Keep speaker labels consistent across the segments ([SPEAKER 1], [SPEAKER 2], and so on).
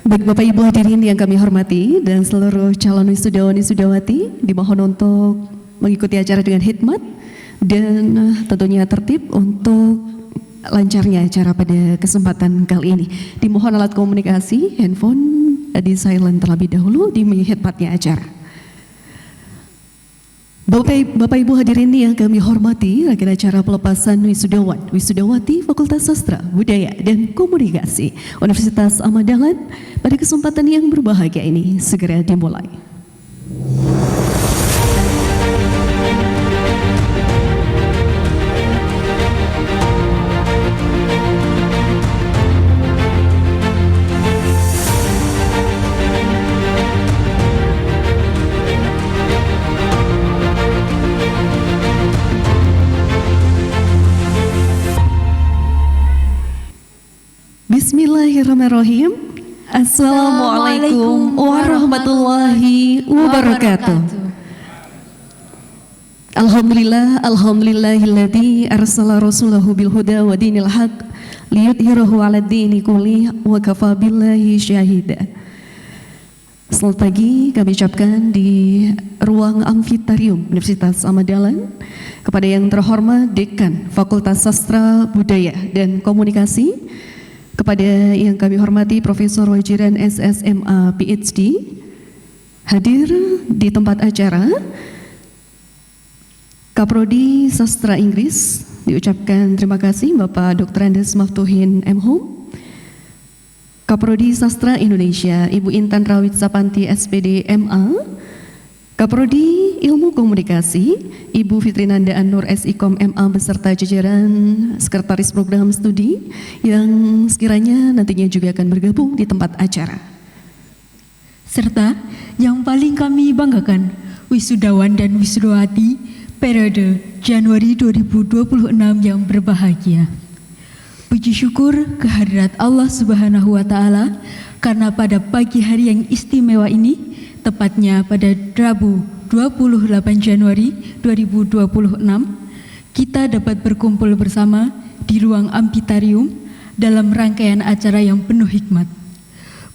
[SPEAKER 1] Baik Bapak Ibu hadirin yang kami hormati dan seluruh calon wisudawan wisudawati dimohon untuk mengikuti acara dengan hikmat dan tentunya tertib untuk lancarnya acara pada kesempatan kali ini. Dimohon alat komunikasi, handphone di silent terlebih dahulu demi hikmatnya acara. Bapak Ibu hadirin yang kami hormati, rangkaian acara pelepasan wisudawan wisudawati Fakultas Sastra, Budaya dan Komunikasi Universitas Ahmad Dahlan pada kesempatan yang berbahagia ini segera dimulai. Bismillahirrahmanirrahim. Assalamualaikum warahmatullahi wabarakatuh. Alhamdulillahilladzi arsala rasulahu bil huda wa dinil haq liyudhhirahu 'alad dini kullih wa kafa billahi syahida. Selamat pagi kami ucapkan di ruang amfitarium Universitas Ahmad Dahlan kepada yang terhormat Dekan Fakultas Sastra, Budaya dan Komunikasi, kepada yang kami hormati Profesor Wajiran SSMA PhD, hadir di tempat acara Kaprodi Sastra Inggris, diucapkan terima kasih Bapak Dr. Andes Maftuhin M.Hum, Kaprodi Sastra Indonesia Ibu Intan Rawit Sapanti SPD MA, Kaprodi Ilmu Komunikasi Ibu Fitrinanda An-Nur SIKOM MA beserta jajaran Sekretaris Program Studi yang sekiranya nantinya juga akan bergabung di tempat acara.
[SPEAKER 2] Serta yang paling kami banggakan, wisudawan dan wisudawati periode Januari 2026 yang berbahagia. Puji syukur kehadirat Allah Subhanahu wa Ta'ala karena pada pagi hari yang istimewa ini, tepatnya pada Rabu 28 Januari 2026, kita dapat berkumpul bersama di ruang amfitarium dalam rangkaian acara yang penuh hikmat.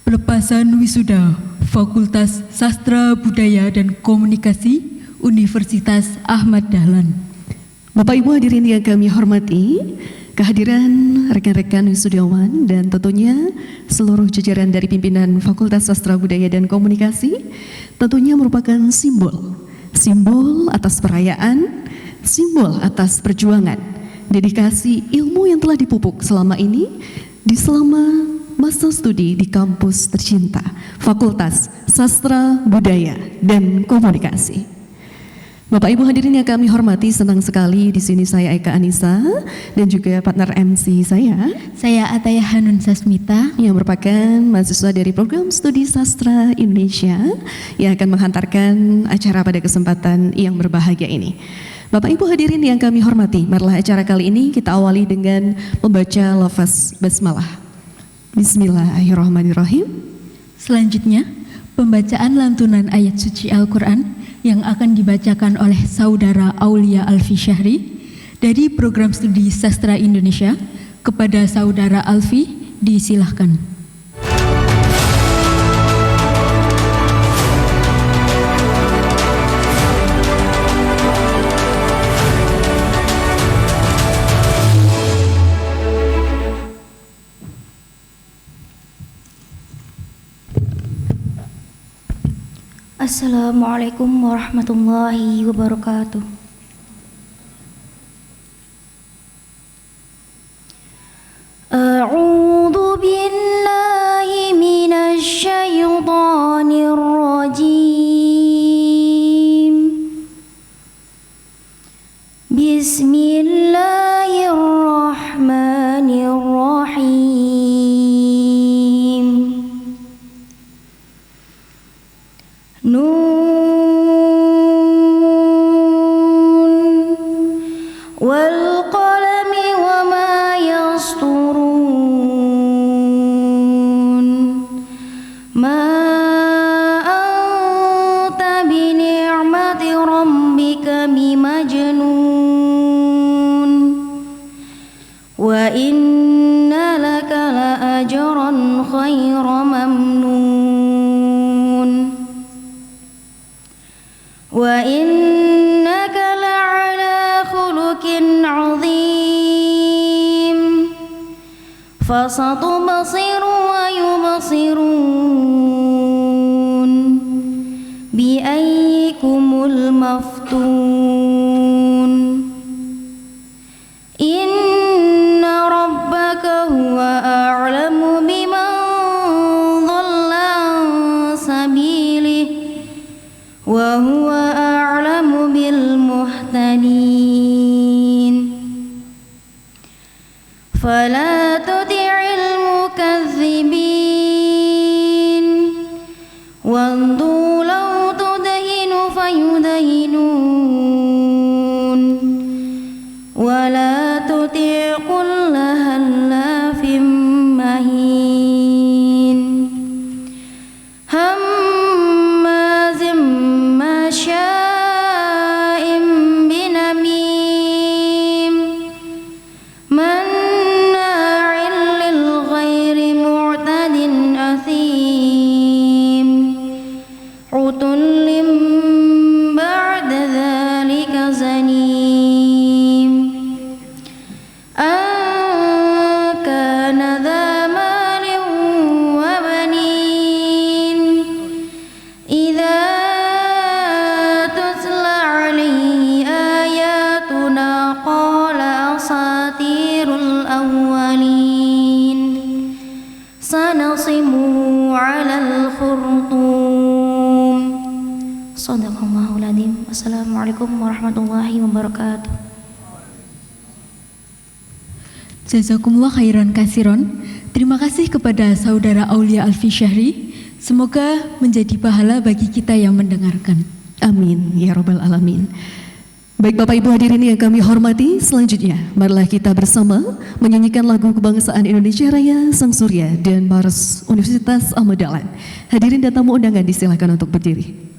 [SPEAKER 2] Pelepasan wisuda Fakultas Sastra, Budaya dan Komunikasi Universitas Ahmad Dahlan.
[SPEAKER 1] Bapak Ibu hadirin yang kami hormati, kehadiran rekan-rekan wisudawan dan tentunya seluruh jajaran dari pimpinan Fakultas Sastra, Budaya dan Komunikasi tentunya merupakan simbol atas perayaan, simbol atas perjuangan, dedikasi ilmu yang telah dipupuk selama ini selama masa studi di kampus tercinta Fakultas Sastra, Budaya dan Komunikasi. Bapak Ibu hadirin yang kami hormati, senang sekali di sini saya Eka Anissa dan juga partner MC saya
[SPEAKER 2] Ataya Hanun Sasmita
[SPEAKER 1] yang merupakan mahasiswa dari Program Studi Sastra Indonesia yang akan menghantarkan acara pada kesempatan yang berbahagia ini. Bapak Ibu hadirin yang kami hormati, marilah acara kali ini kita awali dengan membaca lafaz basmalah. Bismillahirrahmanirrahim.
[SPEAKER 2] Selanjutnya, pembacaan lantunan ayat suci Al-Quran yang akan dibacakan oleh Saudara Aulia Alfi Syahri dari Program Studi Sastra Indonesia. Kepada Saudara Alfi, disilahkan.
[SPEAKER 3] Assalamualaikum warahmatullahi wabarakatuh. A'udzu billahi minasy syaithanir rajim. Bismillahirrahmanirrahim. Wal qalami wa ma yasturun. Ma anta bi ni'mati rabbika bimajnun. Wa inna laka la ajran khayra mamnun. وإنك لعلى خلق عظيم فستبصر ويبصرون بأيكم المفتون إن ربك هو أعلم بمن ضل عن سبيله وهو أعلم بالمهتدين فلا تطع المكذبين وادوا لو تدهن فيدهنون ولا تطع كل هلاف مهين هماز مشاء بنميم مناع للخير معتد أثيم عتل بعد ذلك زنيم أن كان ذا مال وبنين إذا تتلى عليه آياتنا قال أساطير الأولين سنصبه على الخرطوم صدق الله العظيم. Assalamualaikum warahmatullahi wabarakatuh.
[SPEAKER 2] Jazakumullah khairan kasiron. Terima kasih kepada saudara Aulia Alfi Syahri. Semoga menjadi pahala bagi kita yang mendengarkan.
[SPEAKER 1] Amin ya robbal alamin. Baik Bapak Ibu hadirin yang kami hormati, selanjutnya marilah kita bersama menyanyikan lagu kebangsaan Indonesia Raya, Sang Surya dan Mars Universitas Ahmad Dahlan. Hadirin dan tamu undangan disilakan untuk berdiri.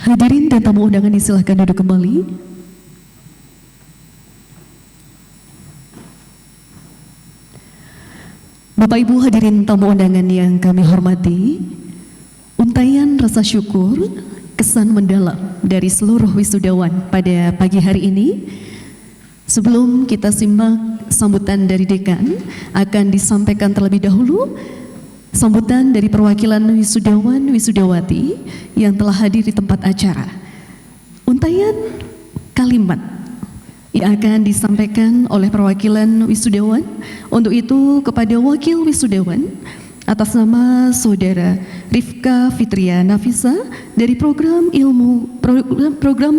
[SPEAKER 1] Hadirin dan tamu undangan disilahkan duduk kembali. Bapak Ibu hadirin tamu undangan yang kami hormati, untayan rasa syukur, kesan mendalam dari seluruh wisudawan pada pagi hari ini. Sebelum kita simak sambutan dari dekan, akan disampaikan terlebih dahulu sambutan dari perwakilan wisudawan wisudawati yang telah hadir di tempat acara. Untayan kalimat yang akan disampaikan oleh perwakilan wisudawan. Untuk itu kepada wakil wisudawan atas nama Saudara Rifka Fitria Nafisa dari program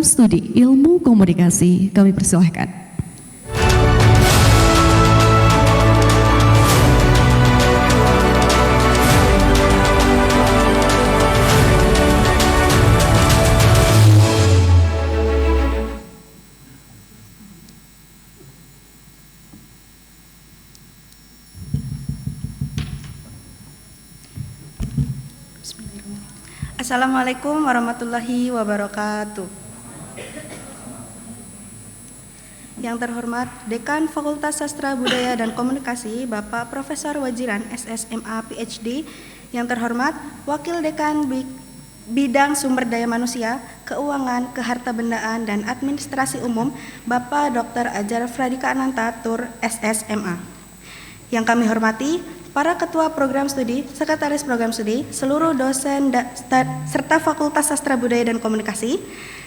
[SPEAKER 1] studi ilmu komunikasi, kami persilahkan.
[SPEAKER 4] Assalamualaikum warahmatullahi wabarakatuh. Yang terhormat Dekan Fakultas Sastra Budaya dan Komunikasi Bapak Profesor Wajiran SSMA PhD. Yang terhormat Wakil Dekan Bidang Sumber Daya Manusia, Keuangan, Kehartabendaan dan Administrasi Umum Bapak Dr. Ajar Fradika Ananta Tur SSMA. Yang kami hormati para ketua program studi, sekretaris program studi, seluruh dosen serta Fakultas Sastra Budaya dan Komunikasi,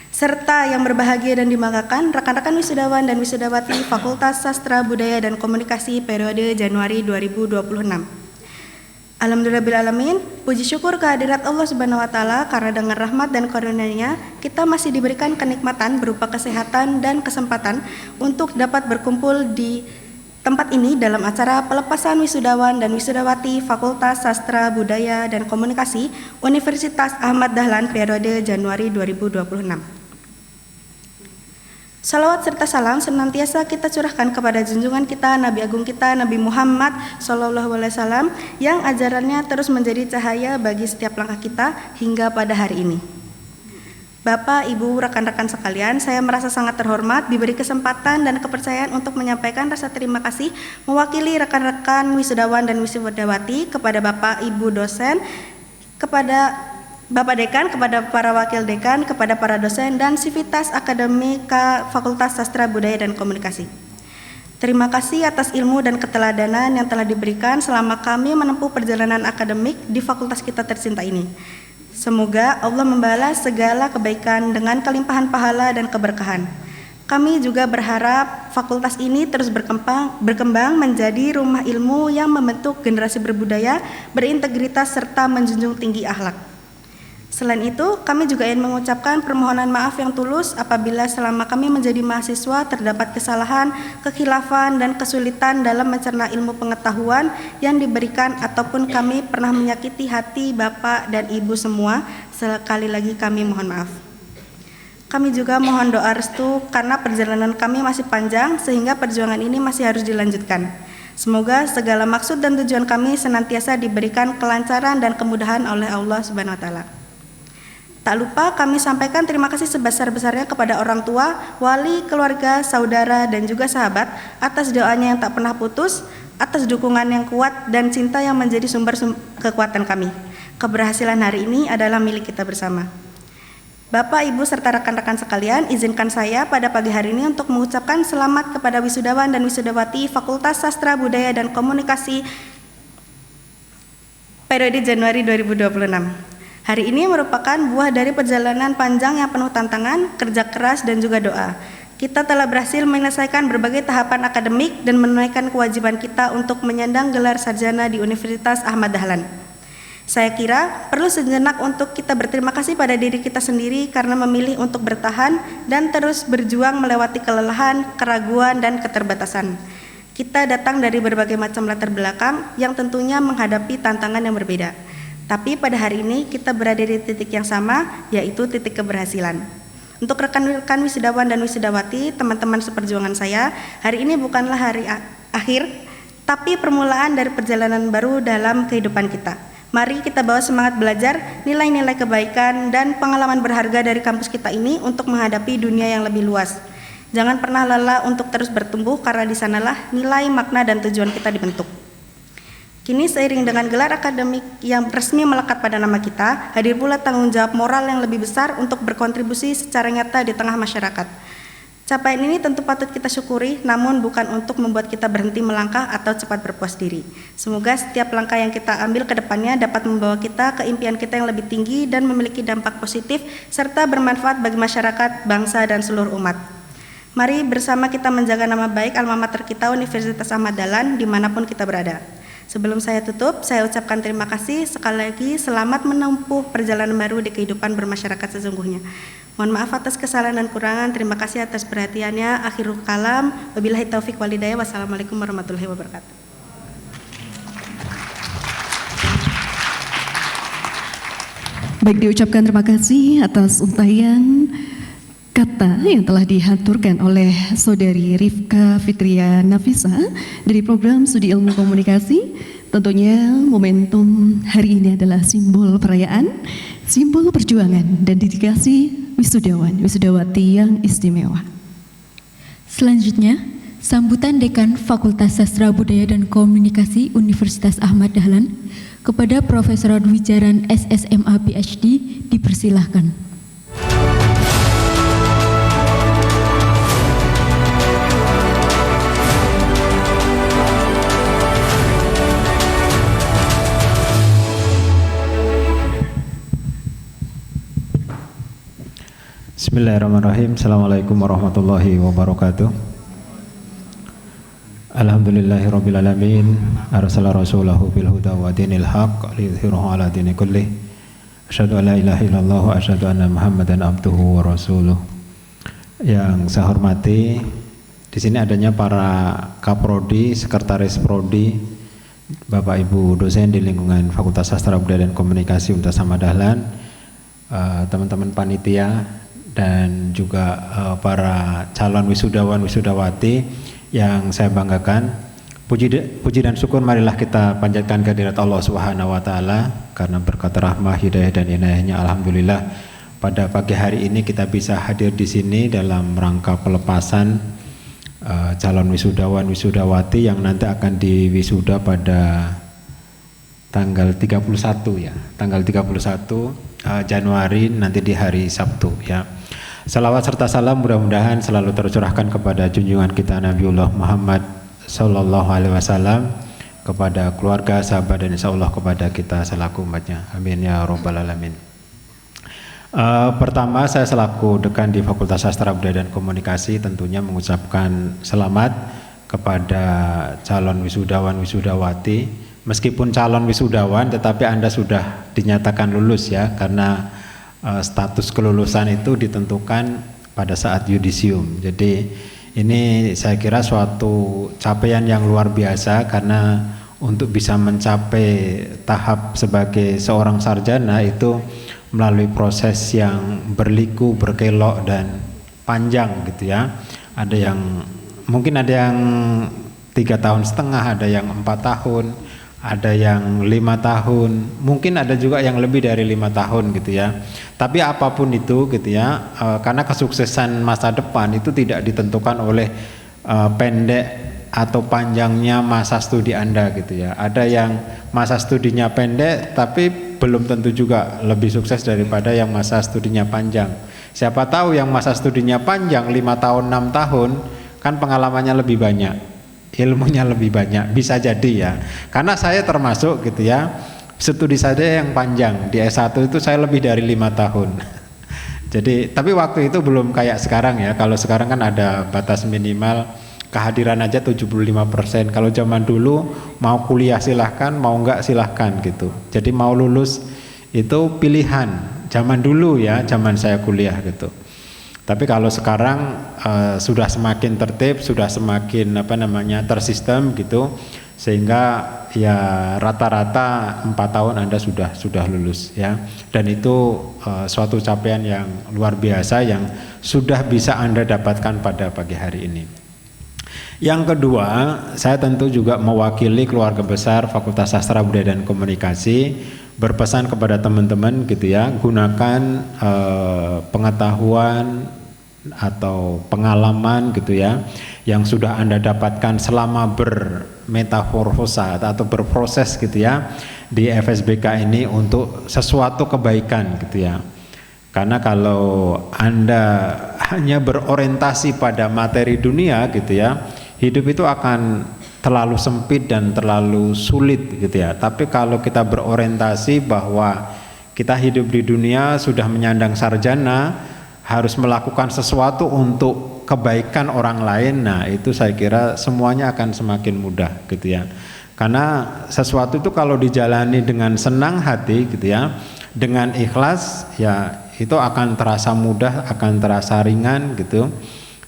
[SPEAKER 4] serta yang berbahagia dan dibanggakan rekan-rekan wisudawan dan wisudawati Fakultas Sastra Budaya dan Komunikasi periode Januari 2026. Alhamdulillahirrahmanirrahim, puji syukur kehadirat Allah Subhanahu wa Ta'ala karena dengan rahmat dan karunia-Nya kita masih diberikan kenikmatan berupa kesehatan dan kesempatan untuk dapat berkumpul di tempat ini dalam acara pelepasan wisudawan dan wisudawati Fakultas Sastra Budaya dan Komunikasi Universitas Ahmad Dahlan periode Januari 2026. Salawat serta salam senantiasa kita curahkan kepada junjungan kita Nabi Agung kita Nabi Muhammad SAW yang ajarannya terus menjadi cahaya bagi setiap langkah kita hingga pada hari ini. Bapak, Ibu, rekan-rekan sekalian, saya merasa sangat terhormat diberi kesempatan dan kepercayaan untuk menyampaikan rasa terima kasih mewakili rekan-rekan wisudawan dan wisudawati kepada Bapak, Ibu dosen, kepada Bapak Dekan, kepada para wakil dekan, kepada para dosen dan sivitas akademika Fakultas Sastra Budaya dan Komunikasi. Terima kasih atas ilmu dan keteladanan yang telah diberikan selama kami menempuh perjalanan akademik di fakultas kita tercinta ini. Semoga Allah membalas segala kebaikan dengan kelimpahan pahala dan keberkahan. Kami juga berharap fakultas ini terus berkembang menjadi rumah ilmu yang membentuk generasi berbudaya, berintegritas, serta menjunjung tinggi akhlak. Selain itu, kami juga ingin mengucapkan permohonan maaf yang tulus apabila selama kami menjadi mahasiswa terdapat kesalahan, kekhilafan, dan kesulitan dalam mencerna ilmu pengetahuan yang diberikan ataupun kami pernah menyakiti hati Bapak dan Ibu semua. Sekali lagi kami mohon maaf. Kami juga mohon doa restu karena perjalanan kami masih panjang sehingga perjuangan ini masih harus dilanjutkan. Semoga segala maksud dan tujuan kami senantiasa diberikan kelancaran dan kemudahan oleh Allah Subhanahu wa taala. Tak lupa kami sampaikan terima kasih sebesar-besarnya kepada orang tua, wali, keluarga, saudara, dan juga sahabat atas doanya yang tak pernah putus, atas dukungan yang kuat dan cinta yang menjadi sumber kekuatan kami. Keberhasilan hari ini adalah milik kita bersama. Bapak, Ibu, serta rekan-rekan sekalian, izinkan saya pada pagi hari ini untuk mengucapkan selamat kepada wisudawan dan wisudawati Fakultas Sastra Budaya dan Komunikasi periode Januari 2026. Hari ini merupakan buah dari perjalanan panjang yang penuh tantangan, kerja keras, dan juga doa. Kita telah berhasil menyelesaikan berbagai tahapan akademik dan menunaikan kewajiban kita untuk menyandang gelar sarjana di Universitas Ahmad Dahlan. Saya kira perlu sejenak untuk kita berterima kasih pada diri kita sendiri karena memilih untuk bertahan dan terus berjuang melewati kelelahan, keraguan, dan keterbatasan. Kita datang dari berbagai macam latar belakang yang tentunya menghadapi tantangan yang berbeda. Tapi pada hari ini kita berada di titik yang sama, yaitu titik keberhasilan. Untuk rekan-rekan wisudawan dan wisudawati, teman-teman seperjuangan saya, hari ini bukanlah hari akhir, tapi permulaan dari perjalanan baru dalam kehidupan kita. Mari kita bawa semangat belajar, nilai-nilai kebaikan, dan pengalaman berharga dari kampus kita ini untuk menghadapi dunia yang lebih luas. Jangan pernah lelah untuk terus bertumbuh, karena di sanalah nilai, makna, dan tujuan kita dibentuk. Kini seiring dengan gelar akademik yang resmi melekat pada nama kita, hadir pula tanggung jawab moral yang lebih besar untuk berkontribusi secara nyata di tengah masyarakat. Capaian ini tentu patut kita syukuri, namun bukan untuk membuat kita berhenti melangkah atau cepat berpuas diri. Semoga setiap langkah yang kita ambil ke depannya dapat membawa kita ke impian kita yang lebih tinggi dan memiliki dampak positif, serta bermanfaat bagi masyarakat, bangsa, dan seluruh umat. Mari bersama kita menjaga nama baik alma mater kita Universitas Ahmad Dahlan dimanapun kita berada. Sebelum saya tutup, saya ucapkan terima kasih sekali lagi, selamat menempuh perjalanan baru di kehidupan bermasyarakat sesungguhnya. Mohon maaf atas kesalahan dan kurangan, terima kasih atas perhatiannya. Akhirul kalam, wabillahi taufik walhidayah, wassalamualaikum warahmatullahi wabarakatuh.
[SPEAKER 1] Baik, diucapkan terima kasih atas untayan kata yang telah dihaturkan oleh Saudari Rifka Fitria Nafisa dari Program Studi Ilmu Komunikasi. Tentunya momentum hari ini adalah simbol perayaan, simbol perjuangan dan dedikasi wisudawan, wisudawati yang istimewa.
[SPEAKER 2] Selanjutnya, sambutan Dekan Fakultas Sastra Budaya dan Komunikasi Universitas Ahmad Dahlan kepada Profesor Wijaran SSMA PhD dipersilahkan.
[SPEAKER 5] Bismillahirrahmanirrahim. Assalamualaikum warahmatullahi wabarakatuh. Alhamdulillahirabbil alamin. Arsala rasulahu bil huda wa dinil haqq liyudhhirahu ala dini kullih. Asyhadu an la ilaha illallah wa asyhadu anna Muhammadan abduhu wa rasuluh. Yang saya hormati, di sini adanya para Kaprodi, Sekretaris Prodi, Bapak Ibu dosen di lingkungan Fakultas Sastra Budaya dan Komunikasi Universitas Ahmad Dahlan, teman-teman panitia, dan juga para calon wisudawan wisudawati yang saya banggakan. Puji dan syukur marilah kita panjatkan kehadirat Allah Subhanahu wa taala, karena berkat rahmah, hidayah, dan inayahnya alhamdulillah pada pagi hari ini kita bisa hadir di sini dalam rangka pelepasan calon wisudawan wisudawati yang nanti akan diwisuda pada tanggal 31 ya, tanggal 31 Januari nanti di hari Sabtu ya. Salawat serta salam mudah-mudahan selalu tercurahkan kepada junjungan kita Nabiullah Muhammad Sallallahu Alaihi Wasallam, kepada keluarga, sahabat, dan insya Allah kepada kita selaku umatnya. Amin ya Rabbal Alamin. Pertama, saya selaku dekan di Fakultas Sastra Budaya dan Komunikasi tentunya mengucapkan selamat kepada calon wisudawan wisudawati. Meskipun calon wisudawan, tetapi Anda sudah dinyatakan lulus ya, karena status kelulusan itu ditentukan pada saat yudisium. Jadi ini saya kira suatu capaian yang luar biasa, karena untuk bisa mencapai tahap sebagai seorang sarjana itu melalui proses yang berliku, berkelok, dan panjang gitu ya. Mungkin ada yang 3,5 tahun, ada yang 4 tahun, ada yang 5 tahun, mungkin ada juga yang lebih dari 5 tahun gitu ya. Tapi apapun itu gitu ya, karena kesuksesan masa depan itu tidak ditentukan oleh pendek atau panjangnya masa studi Anda gitu ya. Ada yang masa studinya pendek tapi belum tentu juga lebih sukses daripada yang masa studinya panjang. Siapa tahu yang masa studinya panjang 5 tahun, 6 tahun kan pengalamannya lebih banyak, ilmunya lebih banyak, bisa jadi ya. Karena saya termasuk gitu ya, studi saya yang panjang di S1 itu saya lebih dari 5 tahun. Jadi tapi waktu itu belum kayak sekarang ya. Kalau sekarang kan ada batas minimal kehadiran aja 75%. Kalau zaman dulu mau kuliah silahkan, mau enggak silahkan gitu. Jadi mau lulus itu pilihan. Zaman dulu ya, zaman saya kuliah gitu. Tapi kalau sekarang sudah semakin tertib, sudah semakin tersistem gitu, sehingga ya rata-rata 4 tahun Anda sudah lulus ya. Dan itu suatu capaian yang luar biasa yang sudah bisa Anda dapatkan pada pagi hari ini. Yang kedua, saya tentu juga mewakili keluarga besar Fakultas Sastra Budaya dan Komunikasi berpesan kepada teman-teman gitu ya, gunakan pengetahuan atau pengalaman gitu ya yang sudah Anda dapatkan selama bermetamorfosa atau berproses gitu ya di FSBK ini untuk sesuatu kebaikan gitu ya. Karena kalau Anda hanya berorientasi pada materi dunia gitu ya, hidup itu akan terlalu sempit dan terlalu sulit gitu ya. Tapi kalau kita berorientasi bahwa kita hidup di dunia sudah menyandang sarjana, harus melakukan sesuatu untuk kebaikan orang lain, nah itu saya kira semuanya akan semakin mudah gitu ya. Karena sesuatu itu kalau dijalani dengan senang hati gitu ya, dengan ikhlas ya itu akan terasa mudah, akan terasa ringan gitu.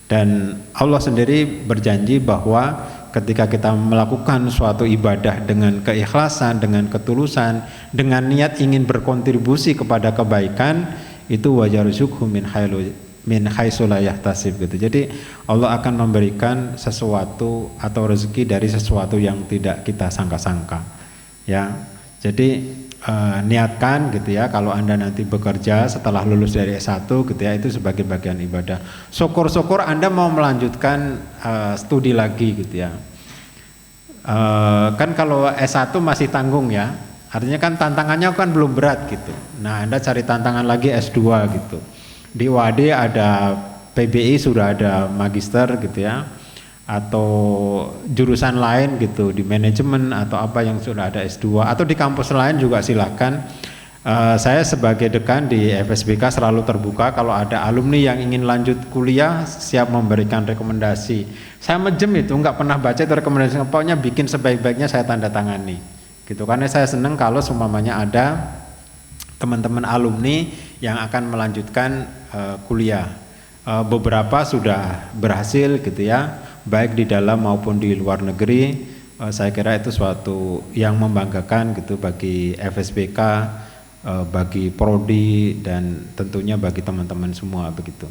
[SPEAKER 5] Dan Allah sendiri berjanji bahwa ketika kita melakukan suatu ibadah dengan keikhlasan, dengan ketulusan, dengan niat ingin berkontribusi kepada kebaikan, itu wajarzuqhu min haitsu la yahtasib gitu. Jadi Allah akan memberikan sesuatu atau rezeki dari sesuatu yang tidak kita sangka-sangka. Ya. Jadi niatkan gitu ya, kalau Anda nanti bekerja setelah lulus dari S1 gitu ya, itu sebagai bagian ibadah. Syukur-syukur Anda mau melanjutkan studi lagi gitu ya. Kan kalau S1 masih tanggung ya, artinya kan tantangannya kan belum berat gitu. Nah Anda cari tantangan lagi S2 gitu. Di UAD ada PBI sudah ada magister gitu ya, atau jurusan lain gitu di manajemen atau apa yang sudah ada S2, atau di kampus lain juga silakan. Saya sebagai dekan di FSBK selalu terbuka, kalau ada alumni yang ingin lanjut kuliah siap memberikan rekomendasi. Saya mejem itu, nggak pernah baca itu rekomendasi, pokoknya bikin sebaik-baiknya saya tanda tangani gitu. Karena saya senang kalau semuanya ada teman-teman alumni yang akan melanjutkan kuliah. Beberapa sudah berhasil gitu ya, baik di dalam maupun di luar negeri. Saya kira itu suatu yang membanggakan gitu bagi FSBK, bagi prodi, dan tentunya bagi teman-teman semua begitu.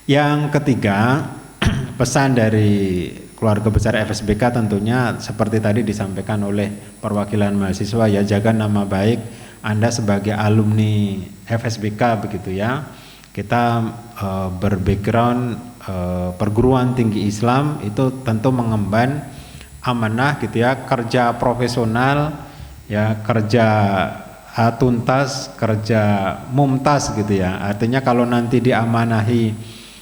[SPEAKER 5] Yang ketiga, pesan dari keluarga besar FSBK tentunya seperti tadi disampaikan oleh perwakilan mahasiswa ya, jaga nama baik Anda sebagai alumni FSBK begitu ya. Kita berbackground perguruan tinggi Islam itu tentu mengemban amanah gitu ya, kerja profesional ya, kerja tuntas, kerja mumtaz gitu ya. Artinya kalau nanti diamanahi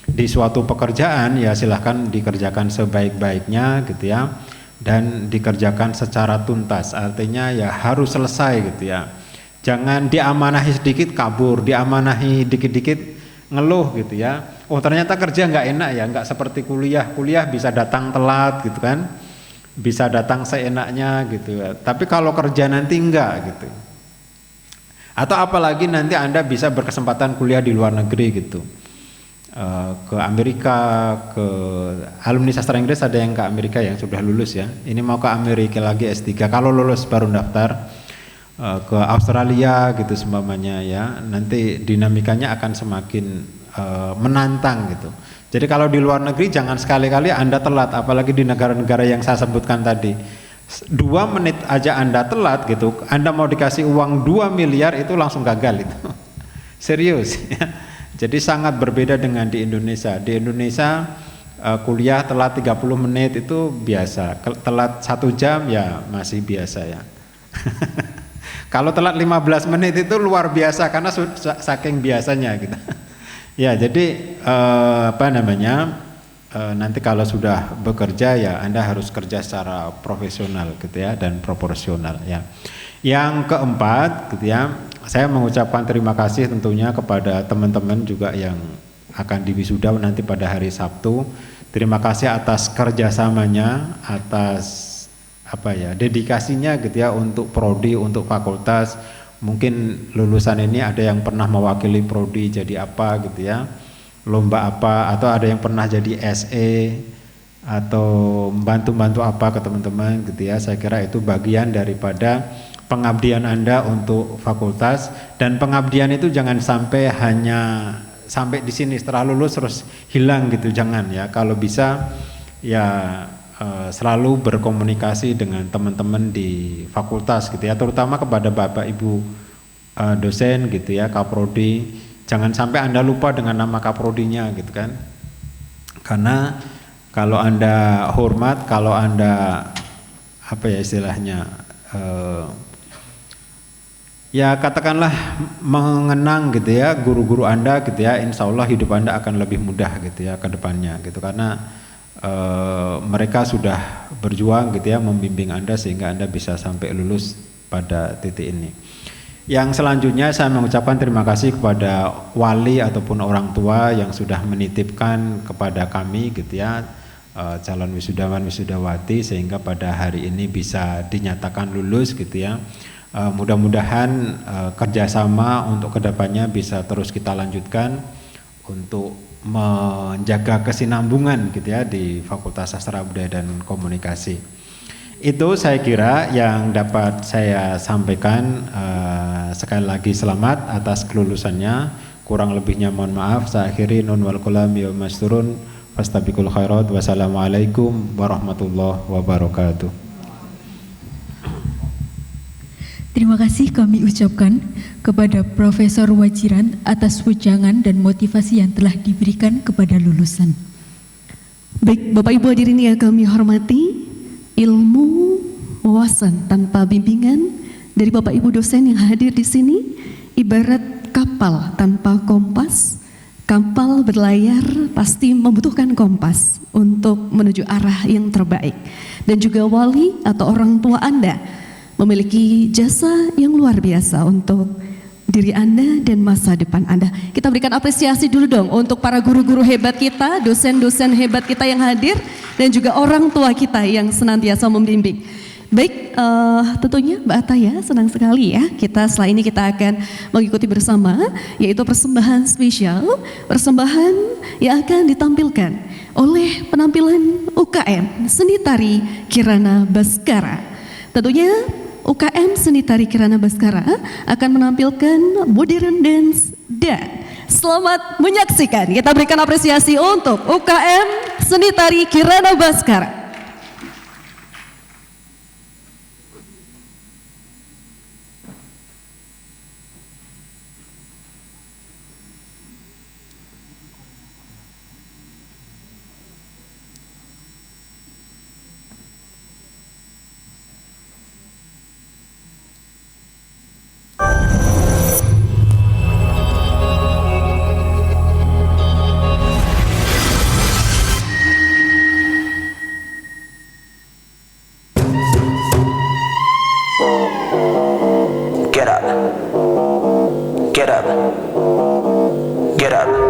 [SPEAKER 5] di suatu pekerjaan ya silahkan dikerjakan sebaik-baiknya gitu ya, dan dikerjakan secara tuntas, artinya ya harus selesai gitu ya. Jangan diamanahi sedikit kabur, diamanahi dikit-dikit ngeluh gitu ya. Oh ternyata kerja nggak enak ya, nggak seperti kuliah bisa datang telat gitu kan, bisa datang seenaknya gitu ya. Tapi kalau kerja nanti enggak gitu. Atau apalagi nanti Anda bisa berkesempatan kuliah di luar negeri gitu, ke Amerika, ke alumni sastra Inggris ada yang ke Amerika yang sudah lulus ya, ini mau ke Amerika lagi S3, kalau lulus baru daftar, ke Australia gitu seumpamanya ya, nanti dinamikanya akan semakin menantang gitu. Jadi kalau di luar negeri jangan sekali-kali Anda telat, apalagi di negara-negara yang saya sebutkan tadi. 2 menit aja Anda telat gitu, Anda mau dikasih uang 2 miliar itu langsung gagal itu. Serius ya. Jadi sangat berbeda dengan di Indonesia. Di Indonesia kuliah telat 30 menit itu biasa, telat 1 jam ya masih biasa ya. Kalau telat 15 menit itu luar biasa karena saking biasanya gitu. Ya, jadi nanti kalau sudah bekerja ya Anda harus kerja secara profesional gitu ya dan proporsional ya. Yang keempat gitu ya, saya mengucapkan terima kasih tentunya kepada teman-teman juga yang akan diwisuda nanti pada hari Sabtu. Terima kasih atas kerjasamanya, atas dedikasinya gitu ya untuk prodi, untuk fakultas. Mungkin lulusan ini ada yang pernah mewakili prodi jadi apa gitu ya, lomba apa, atau ada yang pernah jadi SE atau membantu apa ke teman-teman gitu ya. Saya kira itu bagian daripada pengabdian Anda untuk fakultas, dan pengabdian itu jangan sampai hanya sampai di sini setelah lulus terus hilang gitu, jangan ya. Kalau bisa ya selalu berkomunikasi dengan teman-teman di fakultas gitu ya, terutama kepada Bapak Ibu dosen gitu ya, kaprodi. Jangan sampai Anda lupa dengan nama kaprodinya gitu kan, karena kalau Anda hormat, kalau Anda istilahnya ya katakanlah mengenang gitu ya guru-guru Anda gitu ya, insya Allah hidup Anda akan lebih mudah gitu ya ke depannya gitu, karena mereka sudah berjuang gitu ya membimbing Anda sehingga Anda bisa sampai lulus pada titik ini. Yang selanjutnya saya mengucapkan terima kasih kepada wali ataupun orang tua yang sudah menitipkan kepada kami gitu ya calon wisudawan wisudawati sehingga pada hari ini bisa dinyatakan lulus gitu ya. Mudah-mudahan kerjasama untuk kedepannya bisa terus kita lanjutkan untuk menjaga kesinambungan gitu ya di Fakultas Sastra Budaya dan Komunikasi. Itu saya kira yang dapat saya sampaikan. Sekali lagi selamat atas kelulusannya. Kurang lebihnya mohon maaf. Saya akhiri nun wal qalam ya masturun fastabiqul khairat. Wassalamualaikum warahmatullahi wabarakatuh.
[SPEAKER 2] Terima kasih kami ucapkan kepada Profesor Wajiran atas wejangan dan motivasi yang telah diberikan kepada lulusan.
[SPEAKER 1] Baik, Bapak Ibu hadirin yang kami hormati, ilmu, wawasan tanpa bimbingan dari Bapak Ibu dosen yang hadir di sini ibarat kapal tanpa kompas. Kapal berlayar pasti membutuhkan kompas untuk menuju arah yang terbaik. Dan juga wali atau orang tua Anda memiliki jasa yang luar biasa untuk diri Anda dan masa depan Anda. Kita berikan apresiasi dulu dong untuk para guru-guru hebat kita, dosen-dosen hebat kita yang hadir, dan juga orang tua kita yang senantiasa membimbing. Baik, tentunya Mbak Ataya senang sekali ya, setelah ini kita akan mengikuti bersama, yaitu persembahan spesial, persembahan yang akan ditampilkan oleh penampilan UKM Seni Tari Kirana Baskara. Tentunya UKM Seni Tari Kirana Baskara akan menampilkan modern dance dan selamat menyaksikan. Kita berikan apresiasi untuk UKM Seni Tari Kirana Baskara.
[SPEAKER 6] Get up.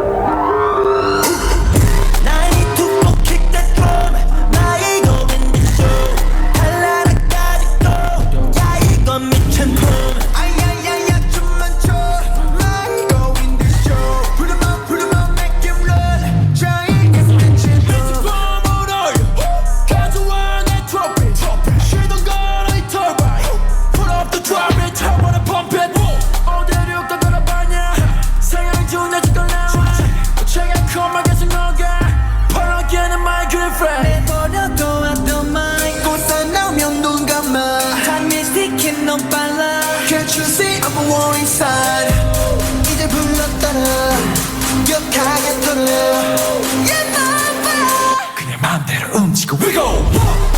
[SPEAKER 7] 부시고 we go.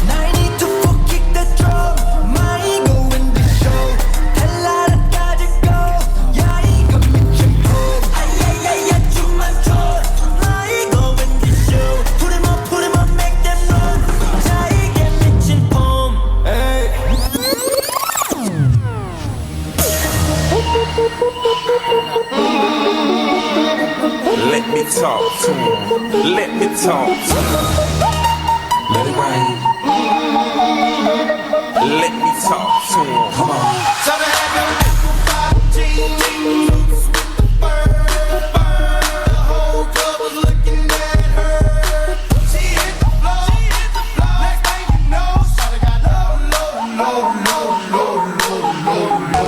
[SPEAKER 7] I need to kick the drum. 많이 going the show. 달라라까지 go. 야 이거 미친 폼. 아야야야 춤만 춰. 많이 going the show. Put 'em up, make them know. 자 이게 미친 폼.
[SPEAKER 6] Let me talk to him. Let me talk to him. Let it rain. Let me talk to him. Come on.
[SPEAKER 7] Time to have your apple team. Loose with the bird. The whole club was looking at her. She hit the floor. Next thing you know, shawty got low.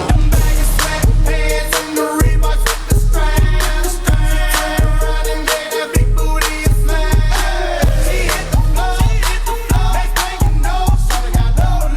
[SPEAKER 7] Them baggy sweatpants and the Reeboks with the straps. Turned around and gave that big booty a smash. She hit the floor. Next thing you know, shawty got low.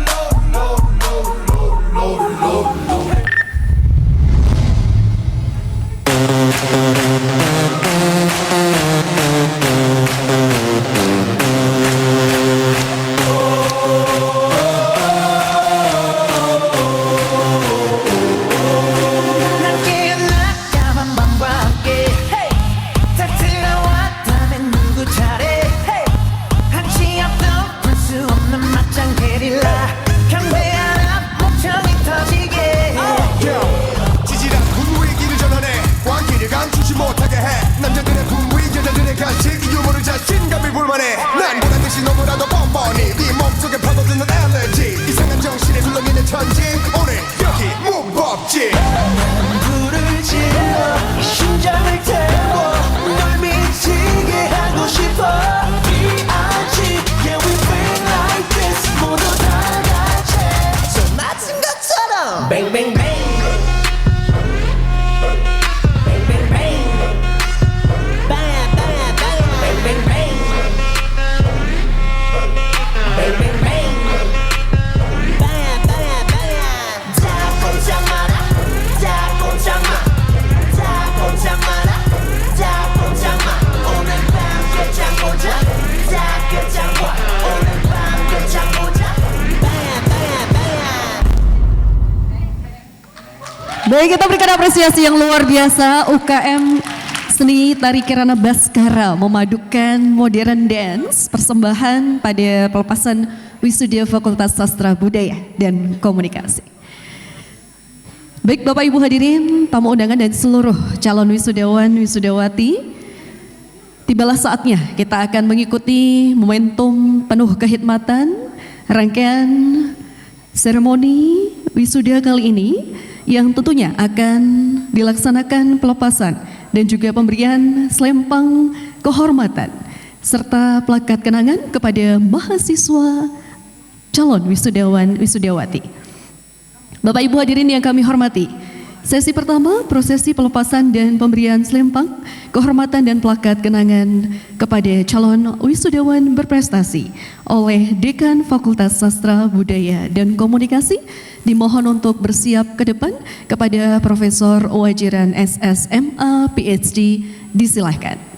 [SPEAKER 7] 난 깨어나야만 밤과 함께 다 들어왔다면 누구 차례 한치 앞도 볼 수 없는 맞짱 게릴라 경배하라 목청이 터지게
[SPEAKER 8] 지질한 분위기를 길을 전환해 왕기를 감추지 못하게 해 남자들의 분위 여자들의 간식 유머를 자신감이 불만해 난 보란 듯이 너무나도 뻔뻔히 네 몸속에 파고드는 알레르기 이상한 정신에 굴렁이는 천지 오늘 여기 무법지
[SPEAKER 7] 불을 질러 이 심장을 태워 널 미치게 하고 싶어 B.I.G. Yeah we feel like this 모두 다 같이 손 맞은 것처럼 Bang bang bang Bang bang bang Bang bang bang Bang bang bang Bang bang bang Bang bang bang 다 꼼짝 마라 다 꼼짝 마 다 꼼짝 마라 다 꼼짝 마 오늘 밤 끝장 보자 다 끝장 봐 오늘 밤 끝장 보자 Bang bang bang
[SPEAKER 1] Baik, kita berikan apresiasi yang luar biasa UKM Seni Tari Kirana Baskara memadukan modern dance persembahan pada pelepasan wisuda Fakultas Sastra Budaya dan Komunikasi. Baik Bapak Ibu hadirin, tamu undangan dan seluruh calon wisudawan wisudawati, tibalah saatnya kita akan mengikuti momentum penuh kehikmatan rangkaian seremoni wisuda kali ini yang tentunya akan dilaksanakan pelepasan dan juga pemberian selempang kehormatan serta plakat kenangan kepada mahasiswa calon wisudawan wisudawati. Bapak Ibu hadirin yang kami hormati, sesi pertama prosesi pelepasan dan pemberian selempang kehormatan dan plakat kenangan kepada calon wisudawan berprestasi oleh Dekan Fakultas Sastra Budaya dan Komunikasi dimohon untuk bersiap ke depan kepada Profesor Wajiran SSMA PhD disilahkan.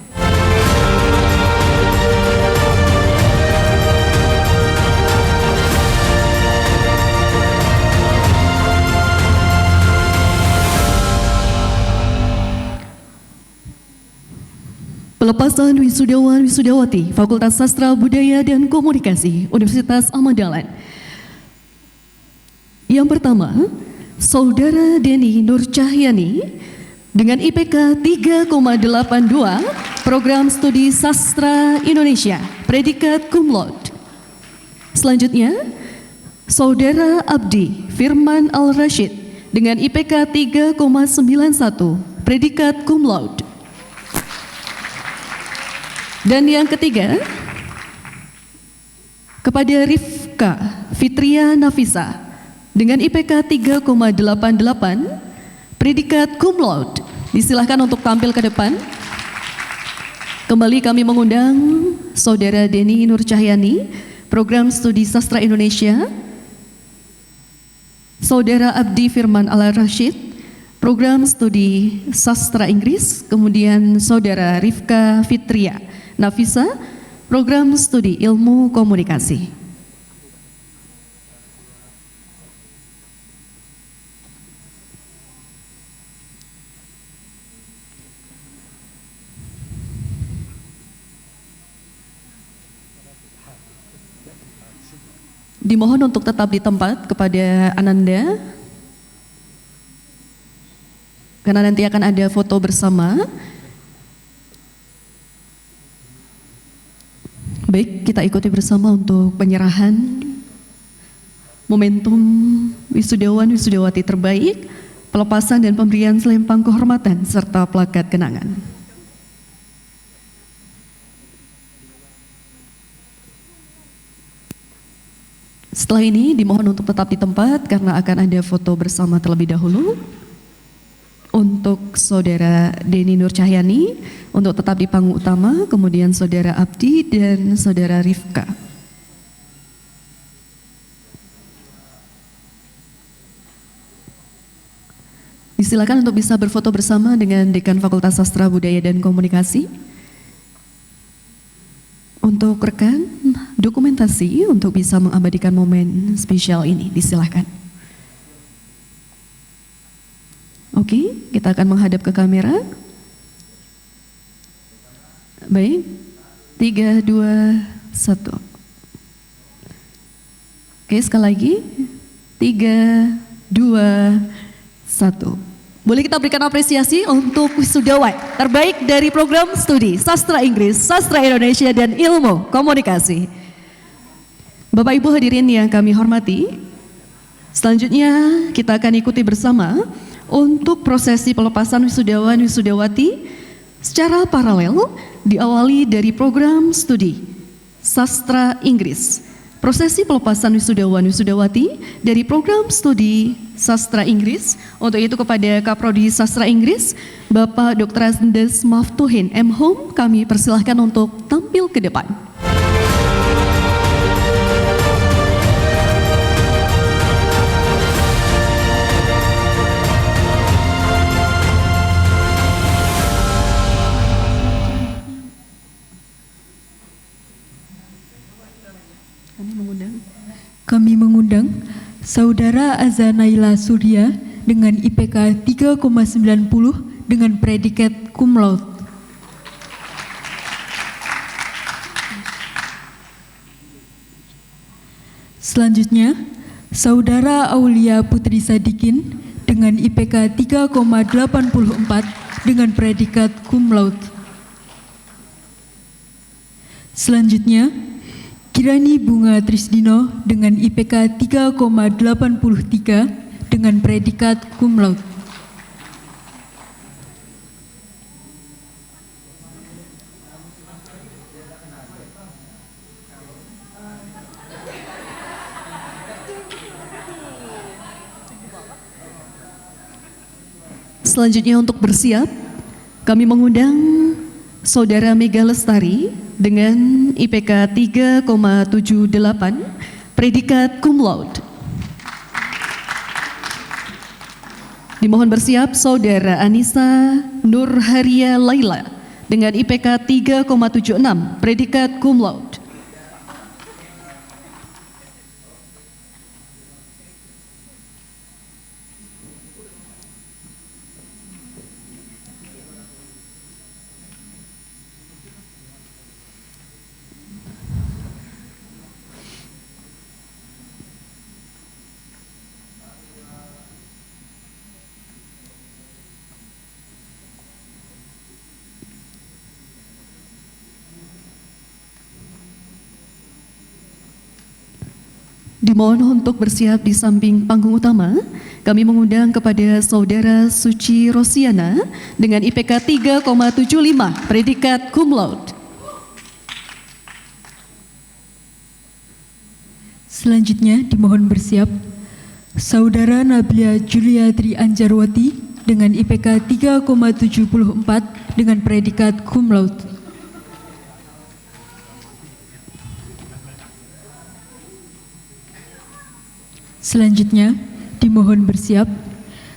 [SPEAKER 1] Pelepasan wisudawan wisudawati Fakultas Sastra Budaya dan Komunikasi Universitas Ahmad Dahlan. Yang pertama, Saudara Deni Nur Cahyani dengan IPK 3,82, Program Studi Sastra Indonesia, predikat cum laude. Selanjutnya, Saudara Abdi Firman Al-Rashid dengan IPK 3,91, predikat cum laude. Dan yang ketiga, kepada Rifka Fitria Nafisa dengan IPK 3,88, predikat cum laude. Disilahkan untuk tampil ke depan. Kembali kami mengundang Saudara Deni Nur Cahyani, Program Studi Sastra Indonesia, Saudara Abdi Firman Al-Rashid, Program Studi Sastra Inggris, kemudian Saudara Rifka Fitria Nafisa, program studi ilmu komunikasi. Dimohon untuk tetap di tempat kepada Ananda, karena nanti akan ada foto bersama. Baik, kita ikuti bersama untuk penyerahan momentum wisudawan wisudawati terbaik, pelepasan dan pemberian selempang kehormatan serta plakat kenangan. Setelah ini dimohon untuk tetap di tempat karena akan ada foto bersama terlebih dahulu. Untuk Saudara Deni Nur Cahyani untuk tetap di panggung utama, kemudian Saudara Abdi dan Saudara Rifka. Disilakan untuk bisa berfoto bersama dengan Dekan Fakultas Sastra Budaya dan Komunikasi. Untuk rekan dokumentasi untuk bisa mengabadikan momen spesial ini, disilakan. Oke, kita akan menghadap ke kamera. Baik, 3, 2, 1. Oke, sekali lagi. 3, 2, 1. Boleh kita berikan apresiasi untuk wisudawan terbaik dari program studi Sastra Inggris, Sastra Indonesia, dan Ilmu Komunikasi. Bapak Ibu hadirin yang kami hormati, selanjutnya kita akan ikuti bersama untuk prosesi pelepasan wisudawan wisudawati secara paralel diawali dari program studi Sastra Inggris. Prosesi pelepasan wisudawan wisudawati dari program studi Sastra Inggris, untuk itu kepada Kaprodi Sastra Inggris Bapak Dr. Andes Maftuhin M. Hum, kami persilahkan untuk tampil ke depan.
[SPEAKER 2] Kami mengundang Saudara Azanaila Surya dengan IPK 3,90 dengan predikat cum laude. Selanjutnya, Saudara Aulia Putri Sadikin dengan IPK 3,84 dengan predikat cum laude. Selanjutnya, Kirani Bunga Trisdino dengan IPK 3,83 dengan predikat cum laude.
[SPEAKER 1] Selanjutnya untuk bersiap, kami mengundang Saudara Mega Lestari dengan IPK 3,78, predikat cum laude. Dimohon bersiap Saudara Anissa Nurharia Laila dengan IPK 3,76, predikat cum laude. Dimohon untuk bersiap di samping panggung utama. Kami mengundang kepada Saudara Suci Rosiana dengan IPK 3,75, predikat cum laude.
[SPEAKER 2] Selanjutnya dimohon bersiap Saudara Nabila Juliatri Anjarwati dengan IPK 3,74 dengan predikat cum laude. Selanjutnya, dimohon bersiap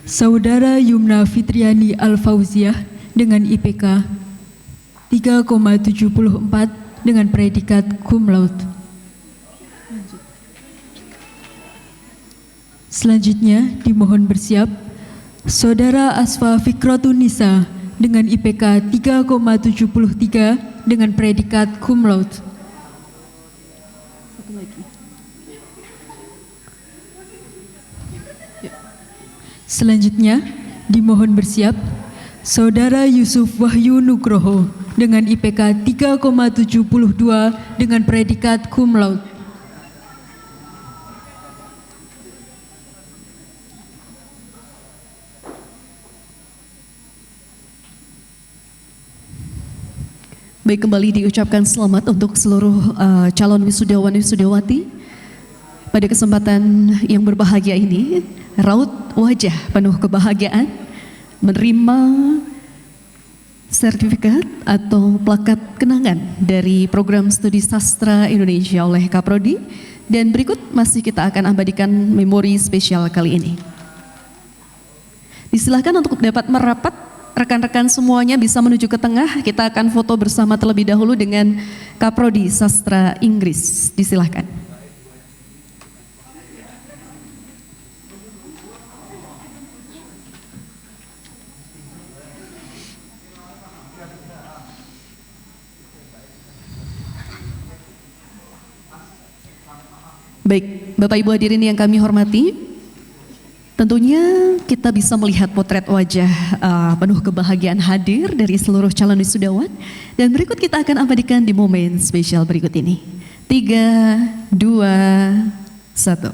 [SPEAKER 2] Saudara Yumna Fitriani Al-Fauziah dengan IPK 3,74 dengan predikat cum laude. Selanjutnya dimohon bersiap Saudara Asfa Fikratun-Nisa dengan IPK 3,73 dengan predikat cum laude. Selanjutnya dimohon bersiap Saudara Yusuf Wahyu Nugroho dengan IPK 3,72 dengan predikat cum laude.
[SPEAKER 1] Baik, kembali diucapkan selamat untuk seluruh calon wisudawan wisudawati. Pada kesempatan yang berbahagia ini, raut wajah penuh kebahagiaan menerima sertifikat atau plakat kenangan dari program studi sastra Indonesia oleh Kaprodi. Dan berikut masih kita akan abadikan memori spesial kali ini. Disilahkan untuk dapat merapat, rekan-rekan semuanya bisa menuju ke tengah. Kita akan foto bersama terlebih dahulu dengan Kaprodi Sastra Inggris. Disilahkan. Baik, Bapak Ibu hadirin yang kami hormati, tentunya kita bisa melihat potret wajah penuh kebahagiaan hadir dari seluruh calon wisudawan. Dan berikut kita akan abadikan di momen spesial berikut ini. 3, 2, 1.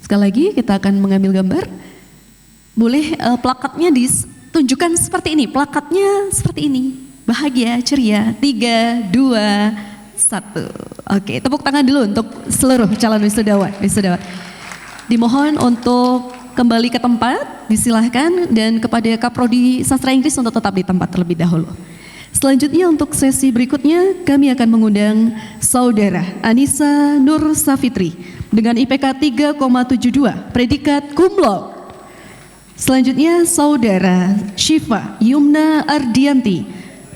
[SPEAKER 1] Sekali lagi kita akan mengambil gambar. Boleh plakatnya ditunjukkan seperti ini. Plakatnya seperti ini. Bahagia, ceria. 3, 2, 1. Oke, tepuk tangan dulu untuk seluruh calon wisudawan. Dimohon untuk kembali ke tempat, disilahkan, dan kepada Kaprodi Sastra Inggris untuk tetap di tempat terlebih dahulu. Selanjutnya untuk sesi berikutnya kami akan mengundang Saudara Anissa Nur Safitri dengan IPK 3,72, predikat cum laude. Selanjutnya Saudara Syifa Yumna Ardianti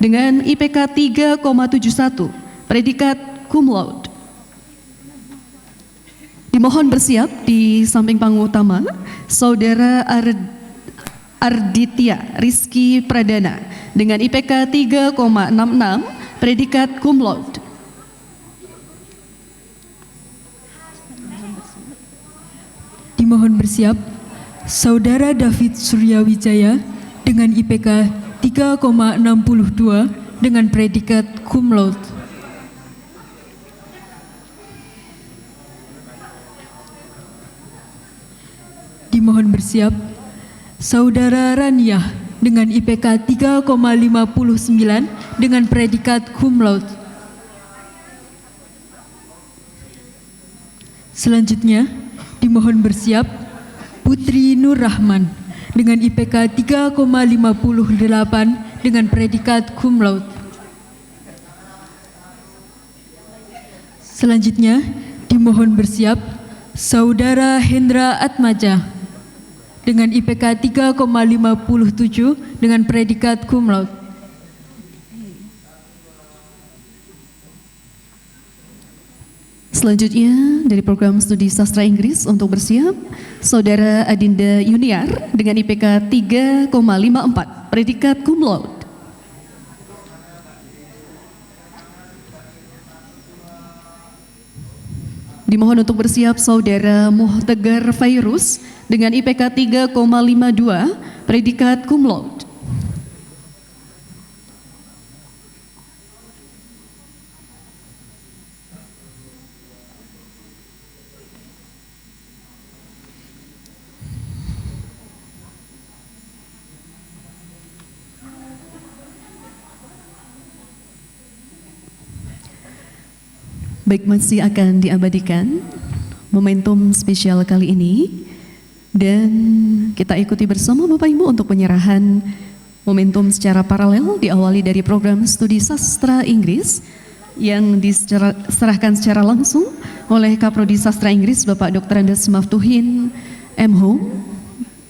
[SPEAKER 1] dengan IPK 3,71, predikat cum laude. Dimohon bersiap di samping panggung utama Saudara Arditya Rizky Pradana dengan IPK 3,66, predikat cum laude.
[SPEAKER 2] Dimohon bersiap Saudara David Suryawijaya dengan IPK 3,62 dengan predikat cum laude. Dimohon bersiap Saudara Raniah dengan IPK 3,59 dengan predikat cum laude. Selanjutnya dimohon bersiap Putri Nur Rahman dengan IPK 3,58 dengan predikat cum laude. Selanjutnya dimohon bersiap Saudara Hendra Atmaja dengan IPK 3,57 dengan predikat cum laude.
[SPEAKER 1] Selanjutnya dari program studi sastra Inggris untuk bersiap Saudara Adinda Yuniar dengan IPK 3,54, predikat cum laude. Dimohon untuk bersiap Saudara Muhtegar Fairuz dengan IPK 3,52, predikat cum laude. Baik, masih akan diabadikan momentum spesial kali ini dan kita ikuti bersama Bapak Ibu untuk penyerahan momentum secara paralel diawali dari program studi sastra Inggris yang diserahkan secara langsung oleh Kaprodi Sastra Inggris Bapak Dr. Andes Maftuhin MHo.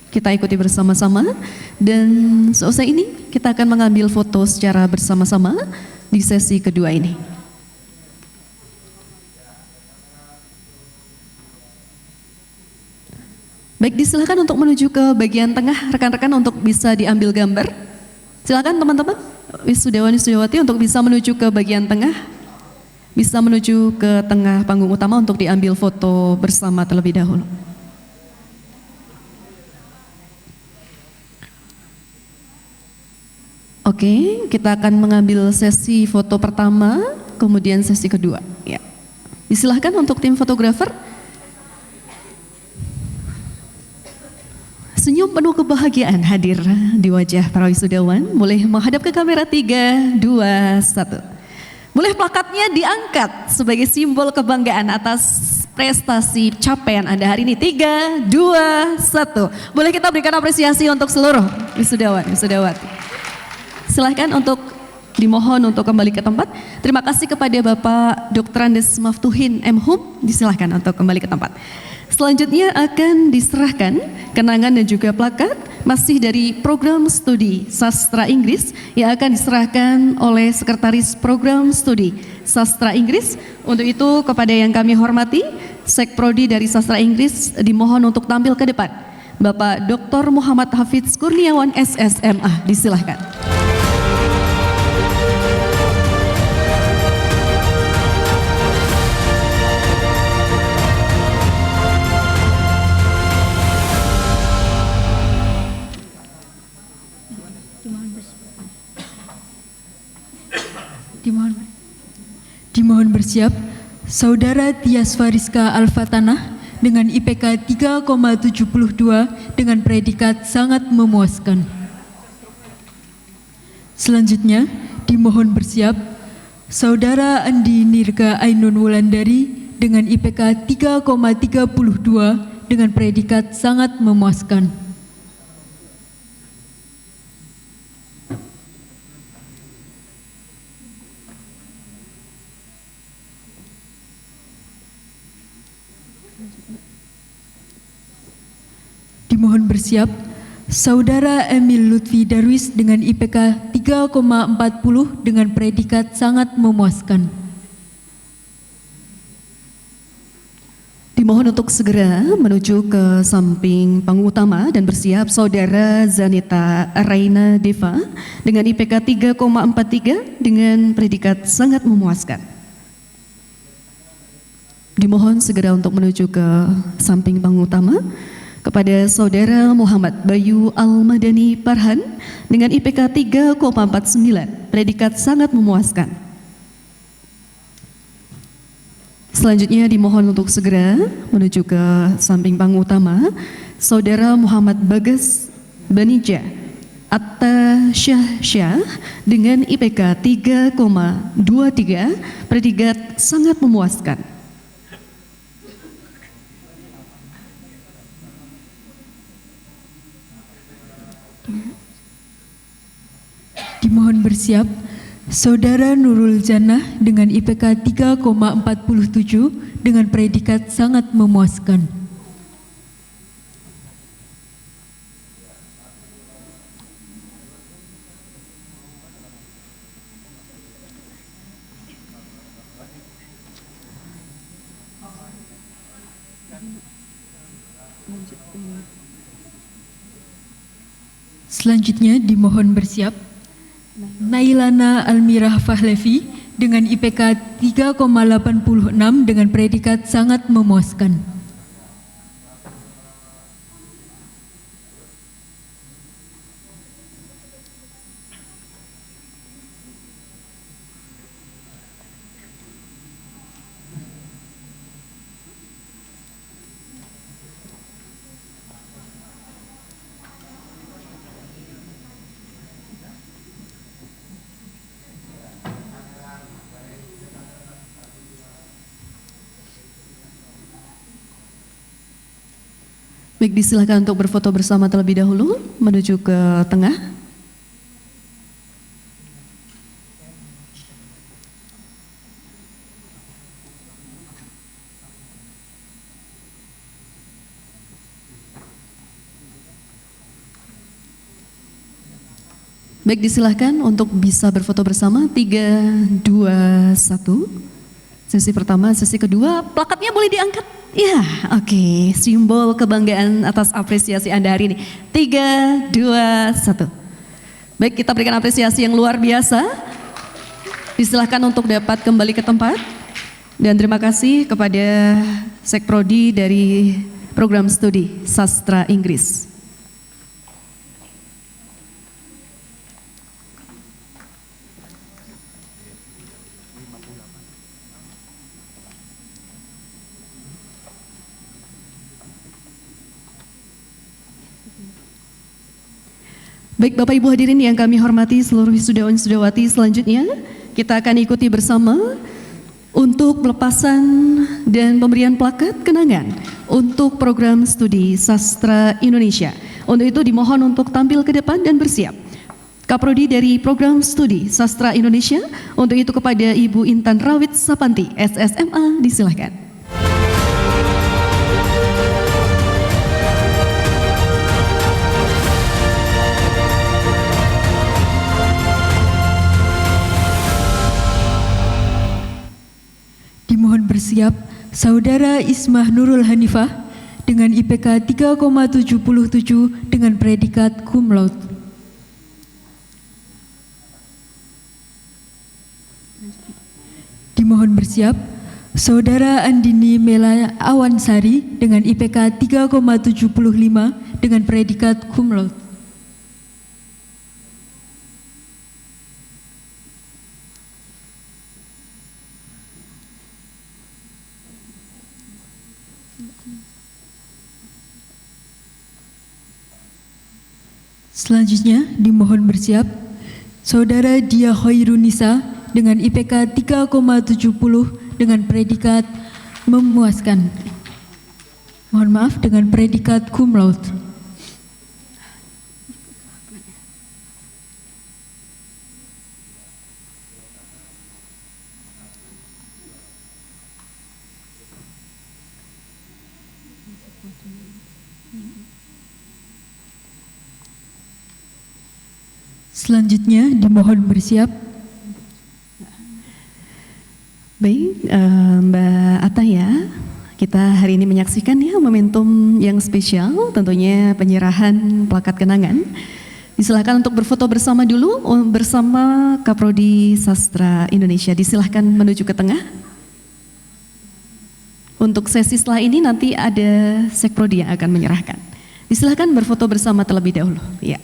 [SPEAKER 1] Kita ikuti bersama-sama dan selesai ini kita akan mengambil foto secara bersama-sama. di sesi kedua ini. Baik, disilakan untuk menuju ke bagian tengah rekan-rekan untuk bisa diambil gambar. Silakan teman-teman wisudawan wisudawati untuk bisa menuju ke bagian tengah, bisa menuju ke tengah panggung utama untuk diambil foto bersama terlebih dahulu. Oke, kita akan mengambil sesi foto pertama, kemudian sesi kedua. Ya. Disilahkan untuk tim fotografer. Senyum penuh kebahagiaan hadir di wajah para wisudawan. Boleh menghadap ke kamera 3, 2, 1. Boleh plakatnya diangkat sebagai simbol kebanggaan atas prestasi capaian Anda hari ini. 3, 2, 1. Boleh kita berikan apresiasi untuk seluruh wisudawan, wisudawati. Silahkan untuk dimohon untuk kembali ke tempat. Terima kasih kepada Bapak Dr. Andes Maftuhin M. Hum. Disilahkan untuk kembali ke tempat. Selanjutnya akan diserahkan kenangan dan juga plakat masih dari program studi sastra Inggris yang akan diserahkan oleh Sekretaris Program Studi Sastra Inggris. Untuk itu kepada yang kami hormati, Sekprodi dari Sastra Inggris dimohon untuk tampil ke depan. Bapak Dr. Muhammad Hafidz Kurniawan SSMA, disilahkan.
[SPEAKER 2] Dimohon bersiap, Saudara Tias Fariska Alfatanah dengan IPK 3,72 dengan predikat sangat memuaskan. Selanjutnya, dimohon bersiap, Saudara Andi Nirga Ainun Wulandari dengan IPK 3,32 dengan predikat sangat memuaskan. Dimohon bersiap, Saudara Emil Lutfi Darwis dengan IPK 3,40 dengan predikat sangat memuaskan.
[SPEAKER 1] Dimohon untuk segera menuju ke samping panggung utama dan bersiap Saudara Zanita Raina Deva dengan IPK 3,43 dengan predikat sangat memuaskan. Dimohon segera untuk menuju ke samping panggung utama kepada Saudara Muhammad Bayu Al-Madani Parhan dengan IPK 3,49, predikat sangat memuaskan. Selanjutnya dimohon untuk segera menuju ke samping panggung utama Saudara Muhammad Bagas Banija Atta Syah dengan IPK 3,23, predikat sangat memuaskan.
[SPEAKER 2] Dimohon bersiap, Saudara Nurul Jannah dengan IPK 3,47 dengan predikat sangat memuaskan. Selanjutnya dimohon bersiap, Nailana Almirah Fahlevi dengan IPK 3,86 dengan predikat sangat memuaskan.
[SPEAKER 1] Baik, disilakan untuk berfoto bersama terlebih dahulu menuju ke tengah. Baik, disilahkan untuk bisa berfoto bersama. 3, 2, 1. Sesi pertama, sesi kedua, plakatnya boleh diangkat. Ya, oke. Simbol kebanggaan atas apresiasi Anda hari ini. 3, 2, 1. Baik, kita berikan apresiasi yang luar biasa. Disilahkan untuk dapat kembali ke tempat. Dan terima kasih kepada Sekprodi dari Program Studi Sastra Inggris. Baik Bapak Ibu hadirin yang kami hormati, seluruh wisudawan wisudawati, selanjutnya kita akan ikuti bersama untuk pelepasan dan pemberian plakat kenangan untuk program studi sastra Indonesia. Untuk itu dimohon untuk tampil ke depan dan bersiap. Kaprodi dari program studi sastra Indonesia, untuk itu kepada Ibu Intan Rawit Sapanti, SSMA, disilahkan.
[SPEAKER 2] Dimohon bersiap Saudara Ismah Nurul Hanifah dengan IPK 3,77 dengan predikat cum laude. Dimohon bersiap Saudara Andini Mela Awansari dengan IPK 3,75 dengan predikat cum laude. Selanjutnya dimohon bersiap Saudara Dia Khairunisa dengan IPK 3,70 dengan predikat memuaskan. Mohon maaf, dengan predikat cum laude. Selanjutnya dimohon bersiap.
[SPEAKER 1] Baik, Mbak Ataya, kita hari ini menyaksikan ya momentum yang spesial, tentunya penyerahan plakat kenangan. Disilahkan untuk berfoto bersama dulu bersama Kaprodi Sastra Indonesia. Disilahkan menuju ke tengah. Untuk sesi setelah ini nanti ada Sekprodi yang akan menyerahkan. Disilahkan berfoto bersama terlebih dahulu. Ya.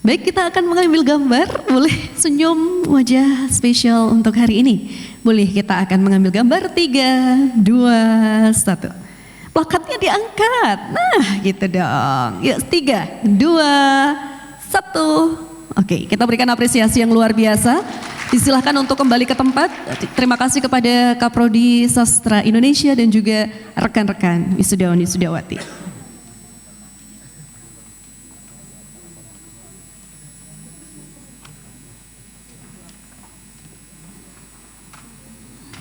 [SPEAKER 1] Baik, kita akan mengambil gambar. Boleh senyum wajah spesial untuk hari ini. Boleh, kita akan mengambil gambar. 3, 2, 1. Plakatnya diangkat. Nah, gitu dong. Yuk, 3, 2, 1. Oke, kita berikan apresiasi yang luar biasa. Disilahkan untuk kembali ke tempat. Terima kasih kepada Kaprodi Sastra Indonesia dan juga rekan-rekan wisudawan wisudawati.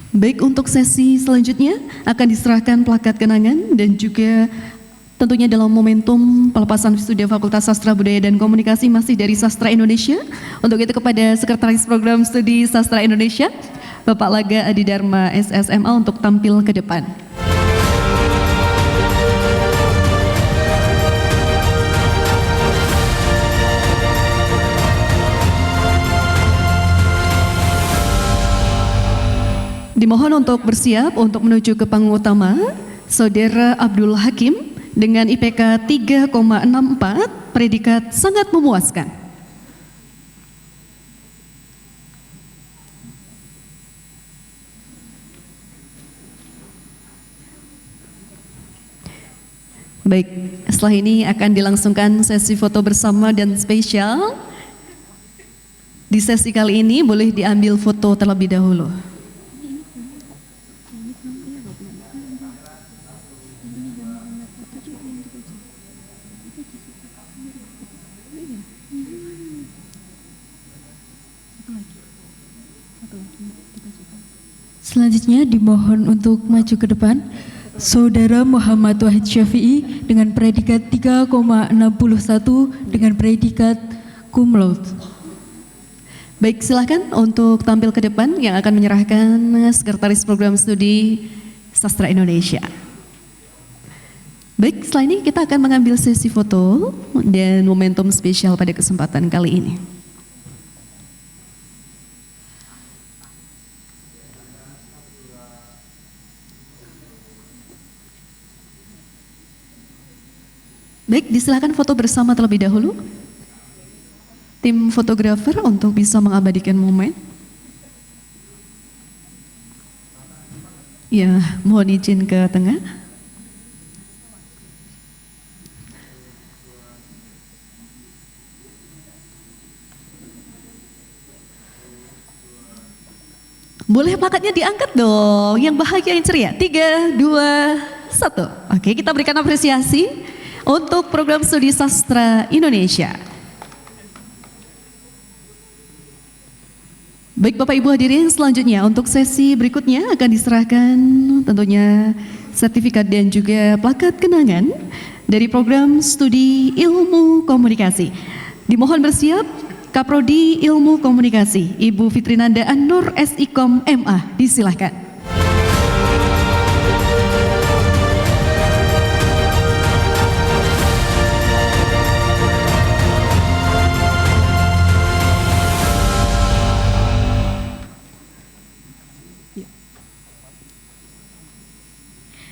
[SPEAKER 1] Baik, untuk sesi selanjutnya akan diserahkan plakat kenangan dan juga tentunya dalam momentum pelepasan wisuda Fakultas Sastra Budaya dan Komunikasi masih dari Sastra Indonesia. Untuk itu kepada Sekretaris Program Studi Sastra Indonesia, Bapak Laga Adi Dharma SSMA untuk tampil ke depan. Dimohon untuk bersiap untuk menuju ke panggung utama, Saudara Abdul Hakim dengan IPK 3,64, predikat sangat memuaskan. Baik, setelah ini akan dilangsungkan sesi foto bersama dan spesial. Di sesi kali ini boleh diambil foto terlebih dahulu.
[SPEAKER 2] Selanjutnya dimohon untuk maju ke depan Saudara Muhammad Wahid Syafi'i dengan predikat 3,61 dengan predikat cum laude.
[SPEAKER 1] Baik, silakan untuk tampil ke depan yang akan menyerahkan Sekretaris Program Studi Sastra Indonesia. Baik, setelah ini kita akan mengambil sesi foto dan momentum spesial pada kesempatan kali ini. Baik, disilakan foto bersama terlebih dahulu. Tim fotografer untuk bisa mengabadikan momen. Ya, mohon izin ke tengah. Boleh plakatnya diangkat dong, yang bahagia, yang ceria. 3, 2, 1. Oke, kita berikan apresiasi untuk program studi sastra Indonesia. Baik Bapak Ibu hadirin, selanjutnya untuk sesi berikutnya akan diserahkan tentunya sertifikat dan juga plakat kenangan dari program studi Ilmu Komunikasi. Dimohon bersiap Kaprodi Ilmu Komunikasi, Ibu Fitrinanda An-Nur SIKOM MA, disilahkan.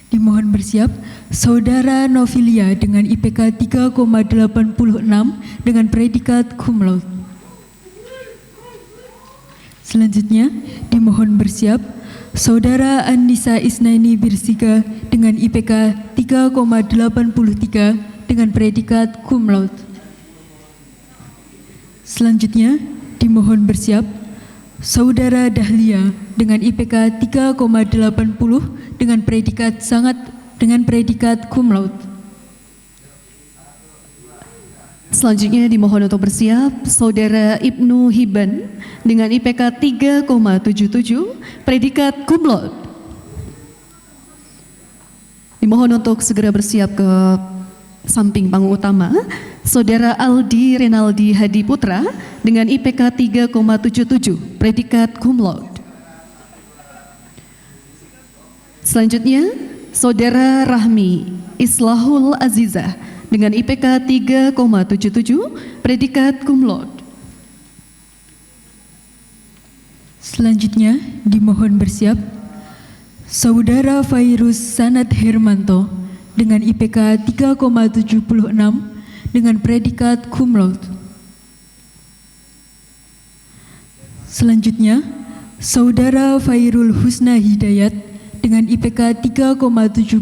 [SPEAKER 2] Dimohon bersiap, Saudara Novilia dengan IPK 3,86 dengan predikat cum laude. Selanjutnya, dimohon bersiap, Saudara Anissa Isnaini Birsika dengan IPK 3,83 dengan predikat cum laude. Selanjutnya, dimohon bersiap, Saudara Dahlia dengan IPK 3,80 dengan predikat cum laude.
[SPEAKER 1] Selanjutnya dimohon untuk bersiap Saudara Ibnu Hiban dengan IPK 3,77 predikat cum laude. Dimohon untuk segera bersiap ke samping panggung utama Saudara Aldi Renaldi Hadi Putra dengan IPK 3,77 predikat cum laude. Selanjutnya Saudara Rahmi Islahul Azizah dengan IPK 3,77 predikat cum laude.
[SPEAKER 2] Selanjutnya dimohon bersiap Saudara Fairuz Sanad Hermanto dengan IPK 3,76 dengan predikat cum laude. Selanjutnya Saudara Fairul Husna Hidayat dengan IPK 3,75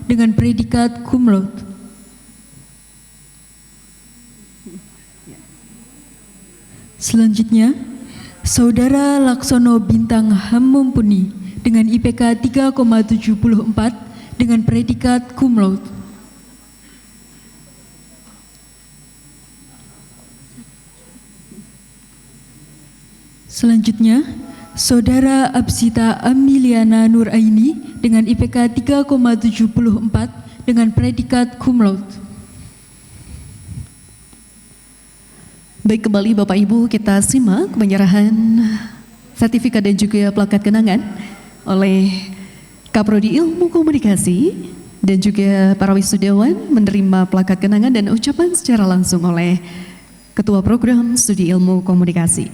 [SPEAKER 2] dengan predikat cum laude. Selanjutnya, Saudara Laksono Bintang Hammumpuni dengan IPK 3,74 dengan predikat cum laude. Selanjutnya, Saudara Absita Amiliana Nuraini dengan IPK 3,74 dengan predikat cum laude.
[SPEAKER 1] Baik, kembali Bapak Ibu kita simak penyerahan sertifikat dan juga plakat kenangan oleh Kaprodi Ilmu Komunikasi dan juga para wisudawan menerima plakat kenangan dan ucapan secara langsung oleh Ketua Program Studi Ilmu Komunikasi.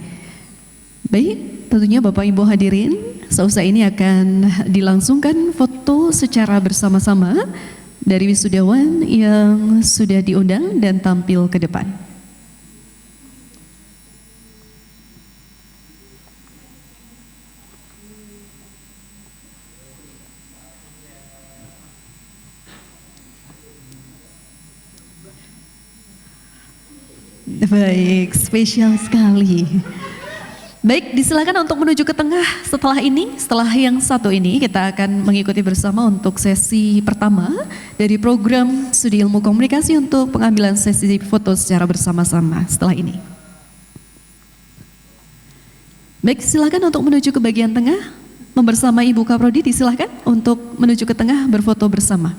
[SPEAKER 1] Baik, tentunya Bapak Ibu hadirin, seusai ini akan dilangsungkan foto secara bersama-sama dari wisudawan yang sudah diundang dan tampil ke depan. Baik, spesial sekali. Baik, disilakan untuk menuju ke tengah setelah ini. Setelah yang satu ini kita akan mengikuti bersama untuk sesi pertama dari program Studi Ilmu Komunikasi untuk pengambilan sesi foto secara bersama-sama setelah ini. Baik, silakan untuk menuju ke bagian tengah. membersamai Ibu Kaprodi, disilahkan untuk menuju ke tengah berfoto bersama.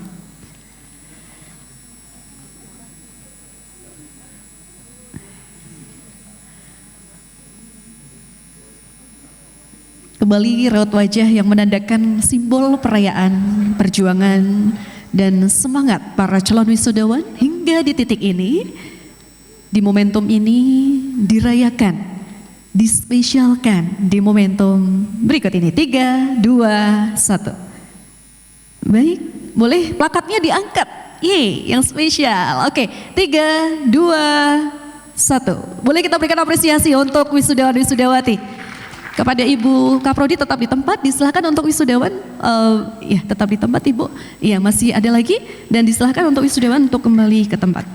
[SPEAKER 1] Kembali raut wajah yang menandakan simbol perayaan, perjuangan, dan semangat para calon wisudawan hingga di titik ini, di momentum ini dirayakan, dispesialkan di momentum berikut ini. 3, 2, 1. Baik, boleh plakatnya diangkat. Yang spesial. Oke, 3, 2, 1. Boleh kita berikan apresiasi untuk wisudawan-wisudawati. Kepada Ibu Kaprodi tetap di tempat, disilahkan untuk wisudawan, ya tetap di tempat Ibu, ya masih ada lagi, dan disilahkan untuk wisudawan untuk kembali ke tempat.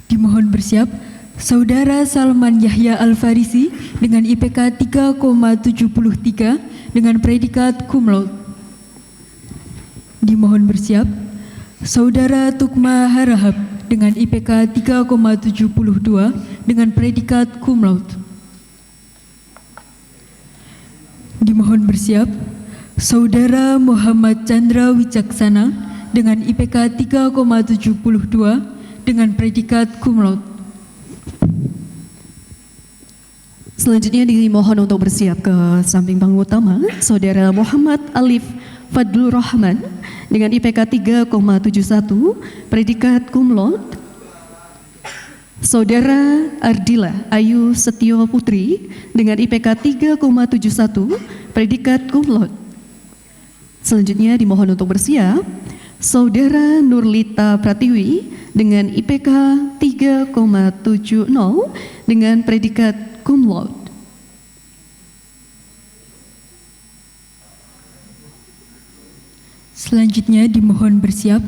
[SPEAKER 2] Dimohon bersiap, Saudara Salman Yahya Al-Farisi dengan IPK 3,73 dengan predikat cum laude. Dimohon bersiap, Saudara Tukma Harahap dengan IPK 3,72 dengan predikat cum laude. Dimohon bersiap, Saudara Muhammad Chandra Wicaksana dengan IPK 3,72 dengan predikat cum laude.
[SPEAKER 1] Selanjutnya dimohon untuk bersiap ke samping panggung utama, Saudara Muhammad Alif Fadlur Rahman dengan IPK 3,71 predikat cum laude. Saudara Ardila Ayu Setio Putri dengan IPK 3,71 predikat cum laude. Selanjutnya dimohon untuk bersiap Saudara Nurlita Pratiwi dengan IPK 3,70 dengan predikat cum laude.
[SPEAKER 2] Selanjutnya dimohon bersiap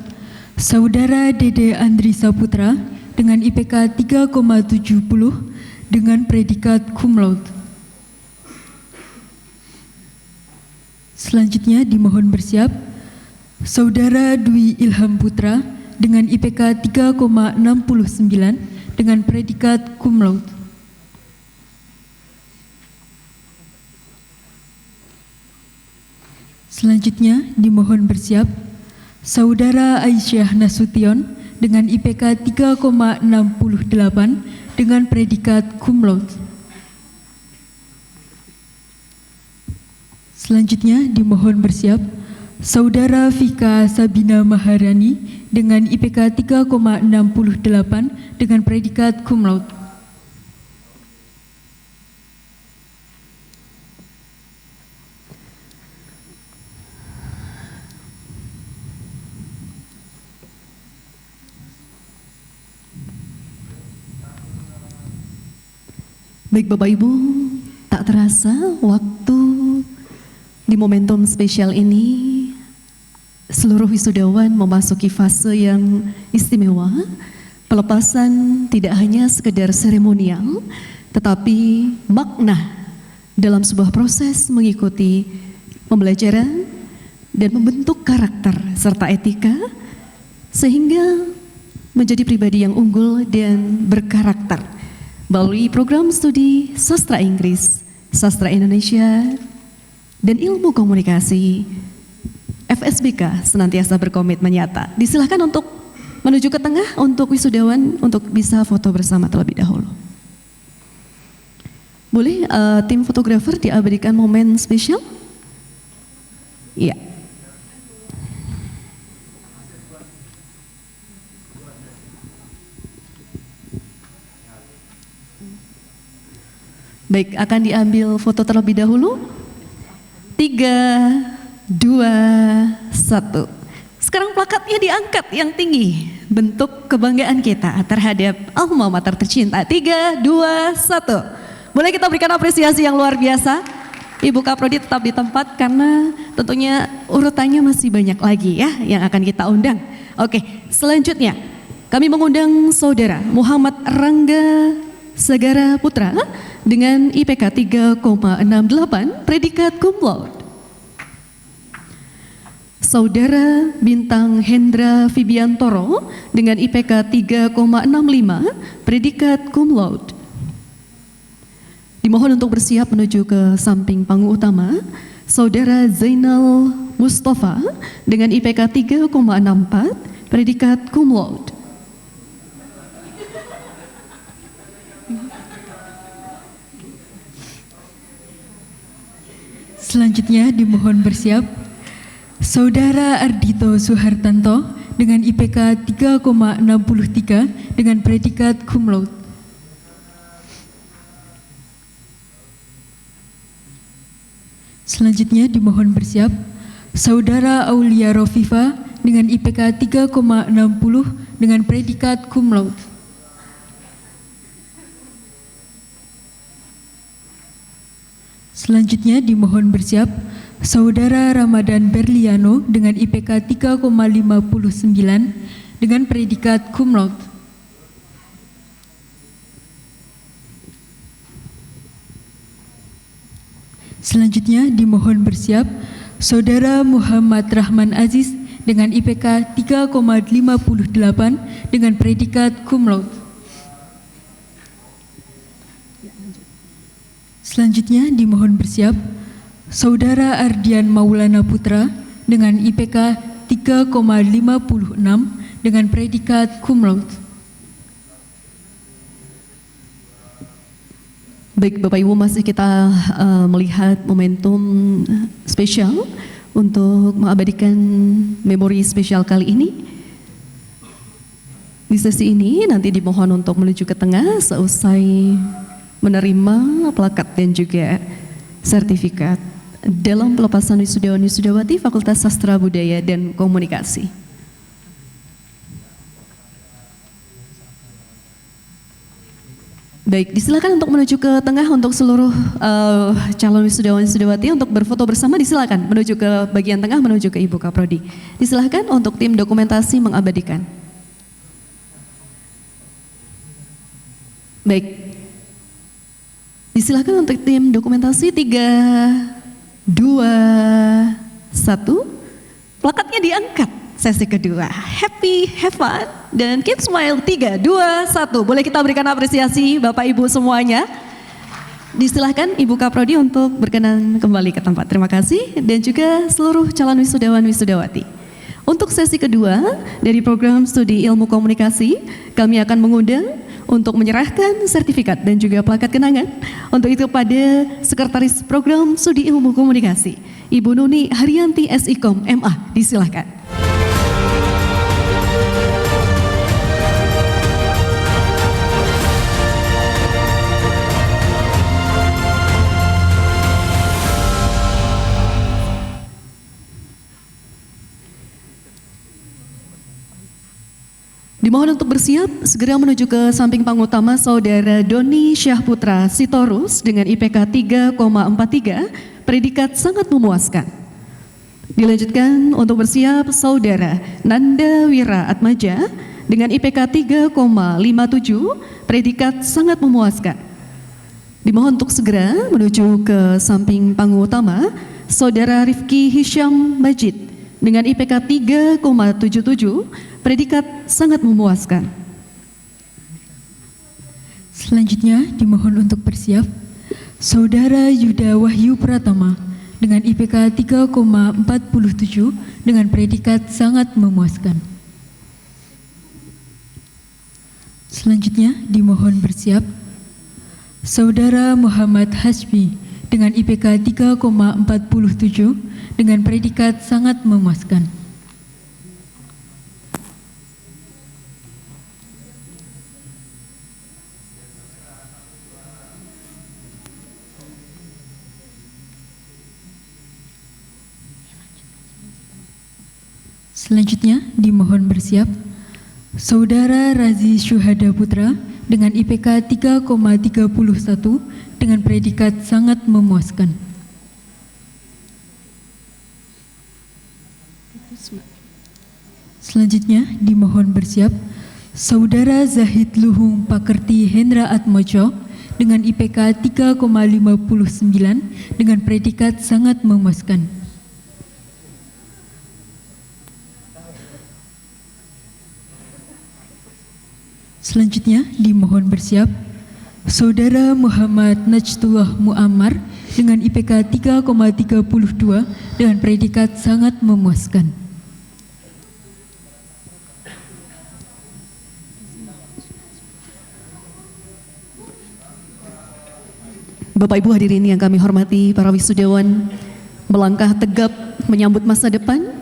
[SPEAKER 2] Saudara Dede Andri Saputra dengan IPK 3,70 dengan predikat cum laude. Selanjutnya dimohon bersiap Saudara Dwi Ilham Putra dengan IPK 3,69 dengan predikat cum laude. Selanjutnya dimohon bersiap Saudara Aisyah Nasution dengan IPK 3,68 dengan predikat cum laude. Selanjutnya dimohon bersiap Saudara Vika Sabina Maharani dengan IPK 3,68 dengan predikat cum laude.
[SPEAKER 1] Baik Bapak Ibu, tak terasa waktu di momentum spesial ini seluruh wisudawan memasuki fase yang istimewa. Pelepasan tidak hanya sekedar seremonial, tetapi makna dalam sebuah proses mengikuti pembelajaran dan membentuk karakter serta etika sehingga menjadi pribadi yang unggul dan berkarakter. Melalui program studi Sastra Inggris, Sastra Indonesia, dan Ilmu Komunikasi, FSBK senantiasa berkomitmen nyata. Disilahkan untuk menuju ke tengah untuk wisudawan untuk bisa foto bersama terlebih dahulu. Boleh tim fotografer diabadikan momen spesial? Iya. Baik, akan diambil foto terlebih dahulu. 3, 2, 1. Sekarang plakatnya diangkat yang tinggi. Bentuk kebanggaan kita terhadap alma mater tercinta. 3, 2, 1. Boleh kita berikan apresiasi yang luar biasa. Ibu Kaprodi tetap di tempat karena tentunya urutannya masih banyak lagi ya yang akan kita undang. Oke, selanjutnya kami mengundang Saudara Muhammad Rangga Sagara Putra dengan IPK 3,68 predikat cum laude. Saudara Bintang Hendra Fibiantoro dengan IPK 3,65 predikat cum laude. Dimohon untuk bersiap menuju ke samping panggung utama, Saudara Zainal Mustafa dengan IPK 3,64, predikat cum laude.
[SPEAKER 2] Selanjutnya dimohon bersiap Saudara Ardito Suhartanto dengan IPK 3,63 dengan predikat cum laude. Selanjutnya dimohon bersiap Saudara Aulia Rofifa dengan IPK 3,60 dengan predikat cum laude. Selanjutnya dimohon bersiap Saudara Ramadan Berliano dengan IPK 3,59 dengan predikat cum laude. Selanjutnya dimohon bersiap Saudara Muhammad Rahman Aziz dengan IPK 3,58 dengan predikat cum laude. Selanjutnya dimohon bersiap Saudara Ardian Maulana Putra dengan IPK 3,56 dengan predikat cum laude.
[SPEAKER 1] Baik Bapak Ibu, masih kita melihat momentum spesial untuk mengabadikan memori spesial kali ini. Di sesi ini nanti dimohon untuk menuju ke tengah seusai menerima plakat dan juga sertifikat dalam pelepasan wisudawan wisudawati Fakultas Sastra Budaya dan Komunikasi. Baik, disilakan untuk menuju ke tengah untuk seluruh calon wisudawan wisudawati untuk berfoto bersama. Disilakan menuju ke bagian tengah, menuju ke Ibu Kaprodi. Disilakan untuk tim dokumentasi mengabadikan. Baik. Disilakan untuk tim dokumentasi 3, 2, 1. Plakatnya diangkat sesi kedua. Happy, have fun, dan keep smile. 3, 2, 1. Boleh kita berikan apresiasi Bapak Ibu semuanya. Disilahkan Ibu Kaprodi untuk berkenan kembali ke tempat. Terima kasih. Dan juga seluruh calon wisudawan wisudawati. Untuk sesi kedua dari program studi ilmu komunikasi, kami akan mengundang untuk menyerahkan sertifikat dan juga plakat kenangan. Untuk itu pada Sekretaris Program Studi Ilmu Komunikasi, Ibu Nuni Haryanti SIKOM MA, disilahkan. Dimohon untuk bersiap, segera menuju ke samping panggung utama Saudara Doni Syahputra Sitorus dengan IPK 3,43, predikat sangat memuaskan. Dilanjutkan untuk bersiap Saudara Nanda Wira Atmaja dengan IPK 3,57, predikat sangat memuaskan. Dimohon untuk segera menuju ke samping panggung utama Saudara Rifki Hisham Majid dengan IPK 3,77, predikat sangat memuaskan.
[SPEAKER 2] Selanjutnya dimohon untuk bersiap Saudara Yuda Wahyu Pratama dengan IPK 3,47 dengan predikat sangat memuaskan. Selanjutnya dimohon bersiap Saudara Muhammad Hasbi dengan IPK 3,47 dengan predikat sangat memuaskan. Selanjutnya dimohon bersiap Saudara Razi Syuhada Putra dengan IPK 3,31 dengan predikat sangat memuaskan. Selanjutnya dimohon bersiap Saudara Zahid Luhung Pakerti Hendra Atmojo dengan IPK 3,59 dengan predikat sangat memuaskan. Selanjutnya dimohon bersiap Saudara Muhammad Najtullah Muammar dengan IPK 3,32 dengan predikat sangat memuaskan.
[SPEAKER 1] Bapak Ibu hadirin yang kami hormati, para wisudawan melangkah tegap menyambut masa depan.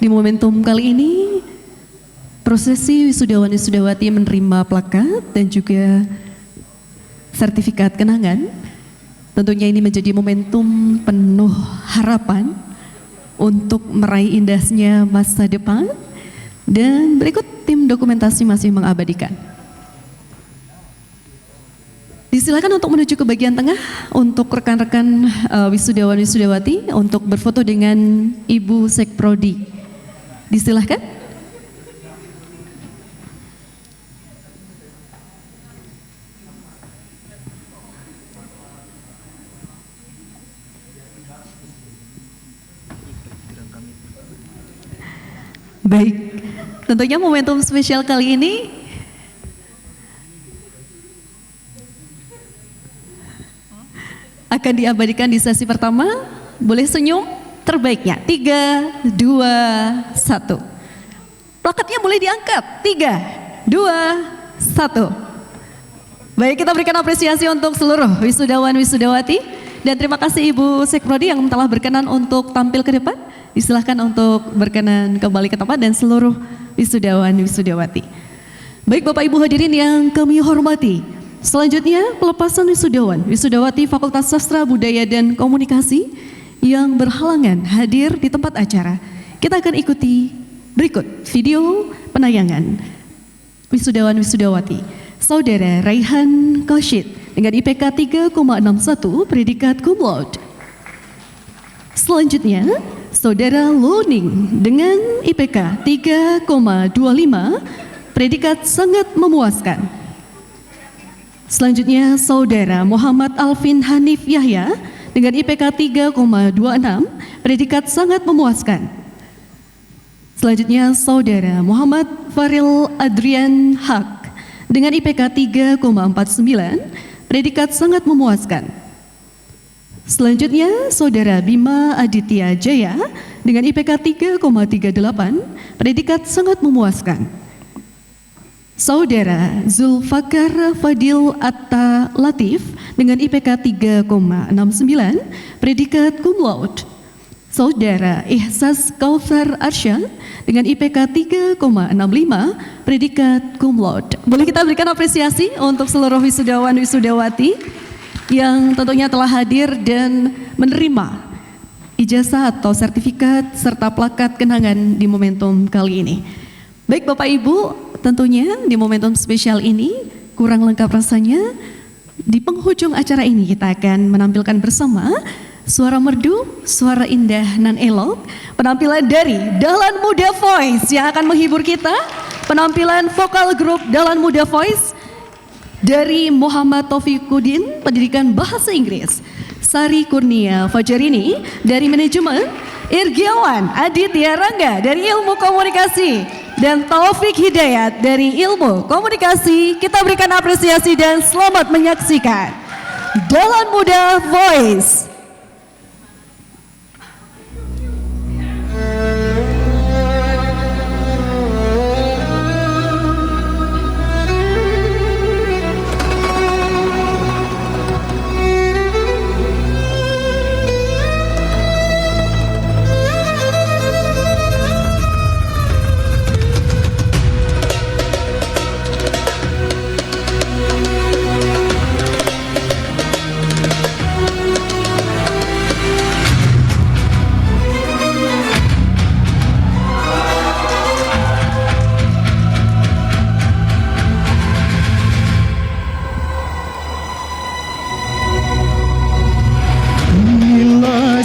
[SPEAKER 1] Di momentum kali ini, prosesi wisudawan wisudawati menerima plakat dan juga sertifikat kenangan. Tentunya ini menjadi momentum penuh harapan untuk meraih indahnya masa depan. Dan berikut tim dokumentasi masih mengabadikan. Disilakan untuk menuju ke bagian tengah untuk rekan-rekan wisudawan wisudawati untuk berfoto dengan Ibu Sekprodi. Disilahkan. Baik, tentunya momentum spesial kali ini akan diabadikan di sesi pertama. Boleh senyum terbaiknya. 3, 2, 1. Plakatnya boleh diangkat. 3, 2, 1. Baik, kita berikan apresiasi untuk seluruh wisudawan wisudawati. Dan terima kasih Ibu Sekprodi yang telah berkenan untuk tampil ke depan. Disilahkan untuk berkenan kembali ke tempat dan seluruh wisudawan wisudawati. Baik Bapak Ibu hadirin yang kami hormati, selanjutnya pelepasan wisudawan wisudawati Fakultas Sastra Budaya dan Komunikasi yang berhalangan hadir di tempat acara. Kita akan ikuti berikut video penayangan wisudawan wisudawati Saudara Raihan Koshid dengan IPK 3,61 predikat cum laude. Selanjutnya Saudara Luning dengan IPK 3,25 predikat sangat memuaskan. Selanjutnya Saudara Muhammad Alvin Hanif Yahya dengan IPK 3,26 predikat sangat memuaskan. Selanjutnya Saudara Muhammad Faril Adrian Haq dengan IPK 3,49 predikat sangat memuaskan. Selanjutnya Saudara Bima Aditya Jaya dengan IPK 3,38 predikat sangat memuaskan. Saudara Zulfakar Fadil Atta Latif dengan IPK 3,69 predikat cum laude. Saudara Ihsas Kautsar Arsyad dengan IPK 3,65 predikat cum laude. Boleh kita berikan apresiasi untuk seluruh wisudawan wisudawati yang tentunya telah hadir dan menerima ijazah atau sertifikat serta plakat kenangan di momentum kali ini. Baik Bapak Ibu, tentunya di momentum spesial ini kurang lengkap rasanya. Di penghujung acara ini kita akan menampilkan bersama suara merdu, suara indah nan elok, penampilan dari Dahlan Muda Voice yang akan menghibur kita, penampilan vokal grup Dahlan Muda Voice dari Muhammad Taufikuddin, pendidikan bahasa Inggris, Sari Kurnia Fajarini dari manajemen, Irgiawan Aditya Rangga dari ilmu komunikasi, dan Taufik Hidayat dari ilmu komunikasi. Kita berikan apresiasi dan selamat menyaksikan Dahlan Muda Voice.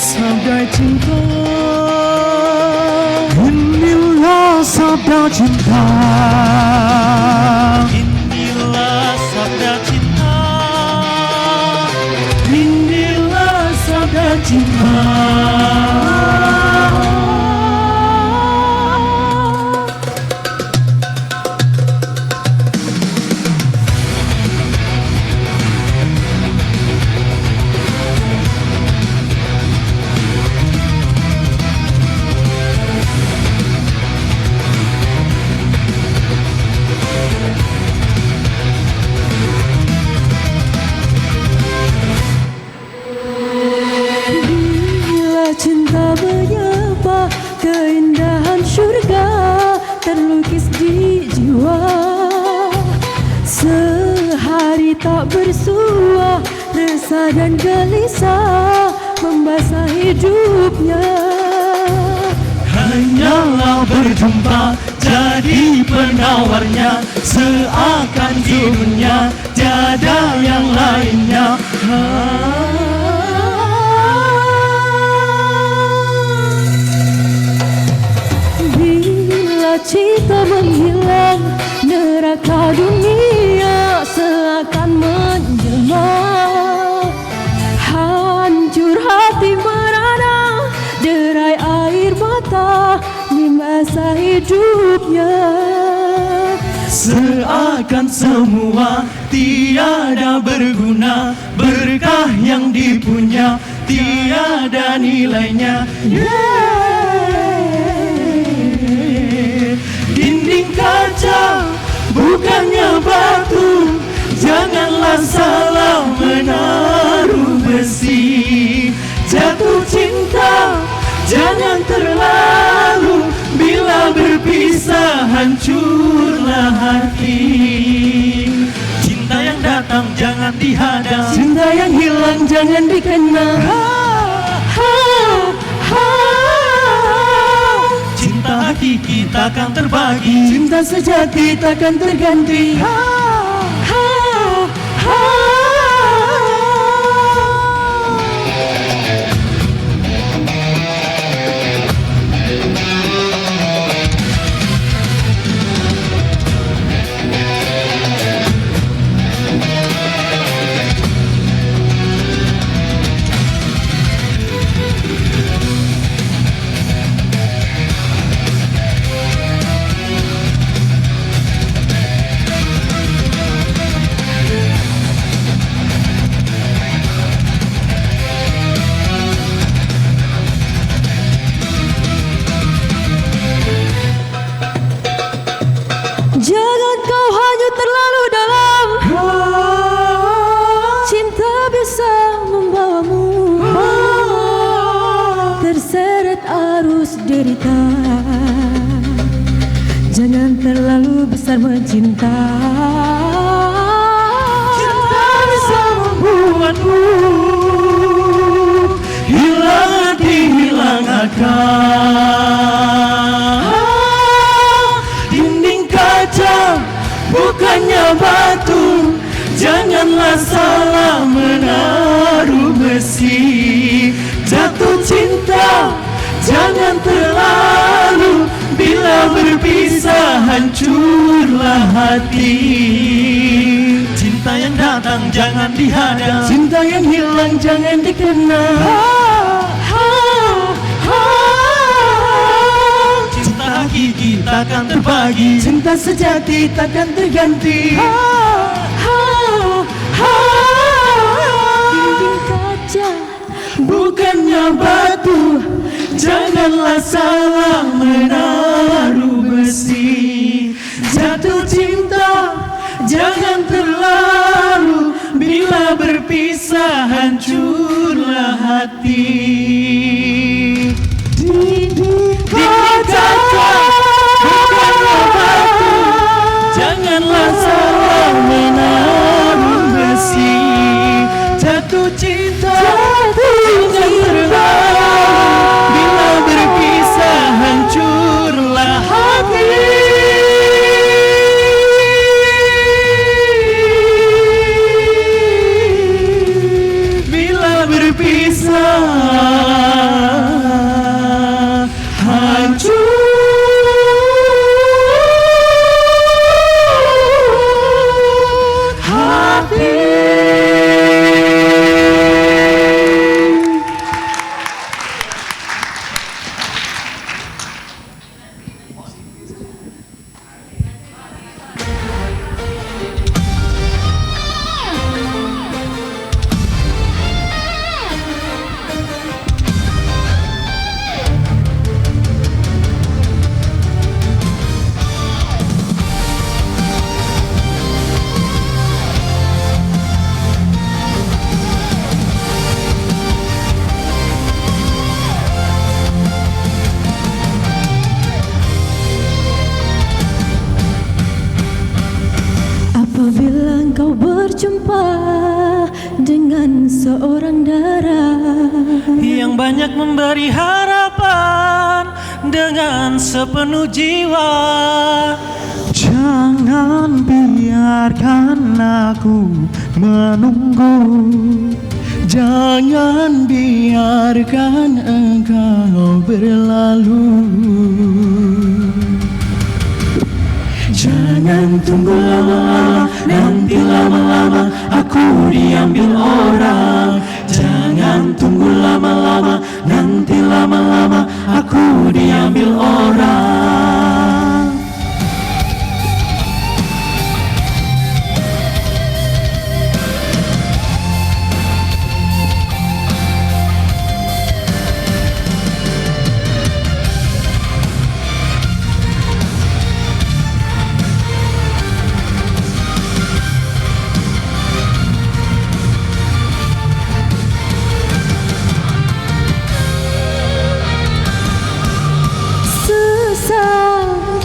[SPEAKER 8] Sabda cinta, inilah sabda cinta, inilah sabda cinta, inilah sabda cinta.
[SPEAKER 2] tak bersua, resah dan gelisah membasah hidupnya.
[SPEAKER 9] Hanyalah berjumpa jadi penawarnya, seakan di dunia tiada yang lainnya.
[SPEAKER 2] Bila cinta menghilang, neraka dunia seakan menjelma. Hancur hati merana, derai air mata membasah hidupnya.
[SPEAKER 9] Seakan semua tiada berguna, berkah yang dipunya tiada nilainya. Dinding kaca bukannya batu, janganlah salah menaruh besi. Jatuh cinta jangan terlalu, bila berpisah hancurlah hati. Cinta yang datang jangan dihadang, cinta yang hilang jangan dikenang. Cinta hakiki takkan terbagi, cinta sejati takkan terganti.
[SPEAKER 2] Jangan kau hanyut terlalu dalam, cinta bisa membawamu terseret arus derita. Jangan terlalu besar mencinta,
[SPEAKER 9] Cinta bisa membuatmu hilang hati, hilang akal. Dinding kaca bukannya batu, janganlah salah menaruh besi. Jatuh cinta jangan terlalu, bila berpisah hancurlah hati. Cinta yang datang jangan dihadang, cinta yang hilang jangan dikenang. Cinta hakiki takkan terbagi, cinta sejati takkan terganti.
[SPEAKER 2] dinding kaca
[SPEAKER 9] Bukannya batu, janganlah salah menaruh besi. Jatuh cinta jangan terlalu, bila berpisah hancurlah hati. Dinding kaca bukanlah batu, janganlah salah menaruh besi. Jatuh cinta jangan terlalu, bila berpisah hancurlah hati. Bila berpisah
[SPEAKER 2] berjumpa dengan seorang darah
[SPEAKER 9] yang banyak memberi harapan dengan sepenuh jiwa.
[SPEAKER 10] Jangan biarkan aku menunggu, jangan biarkan engkau berlalu. Jangan tunggu lama-lama, nanti lama-lama aku diambil orang. Jangan tunggu lama-lama, nanti lama-lama aku diambil orang.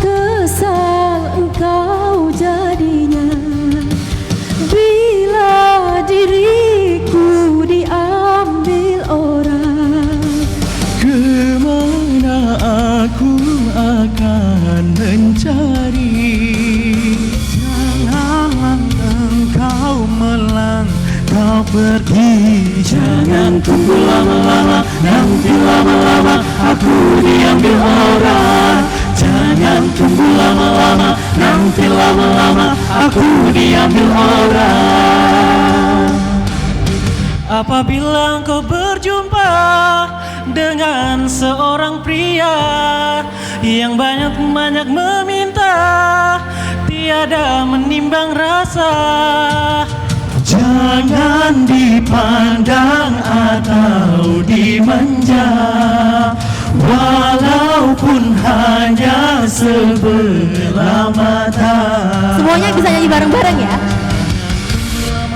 [SPEAKER 2] Kesal engkau jadinya bila diriku diambil orang.
[SPEAKER 10] Kemana aku akan mencari? Janganlah engkau melangkah pergi. Jangan tunggu lama-lama, nanti lama-lama aku diambil orang. Jangan tunggu lama-lama, nanti lama-lama aku diambil orang.
[SPEAKER 9] Apabila engkau berjumpa dengan seorang pria yang banyak-banyak meminta, tiada menimbang rasa.
[SPEAKER 10] Jangan dipandang atau dimanja, walaupun hanya sebelah mata.
[SPEAKER 3] Semuanya bisa nyanyi bareng-bareng ya.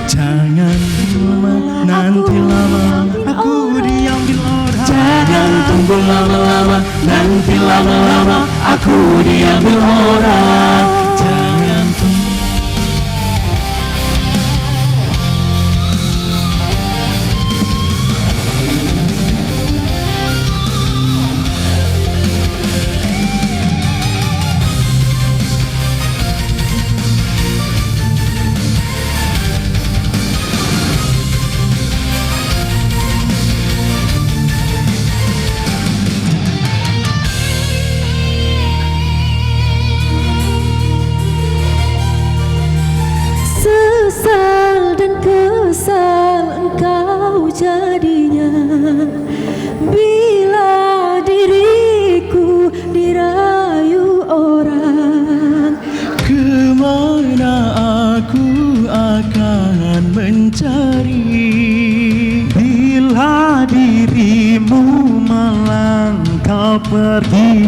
[SPEAKER 10] Jangan lama, nanti lama-lama aku diambil orang. Jangan tunggu lama-lama, nanti lama-lama aku diambil orang. Jangan tunggu.
[SPEAKER 2] Sesal dan kesal engkau jadinya bila diriku dirayu orang.
[SPEAKER 10] Kemana aku akan mencari bila dirimu melangkah pergi?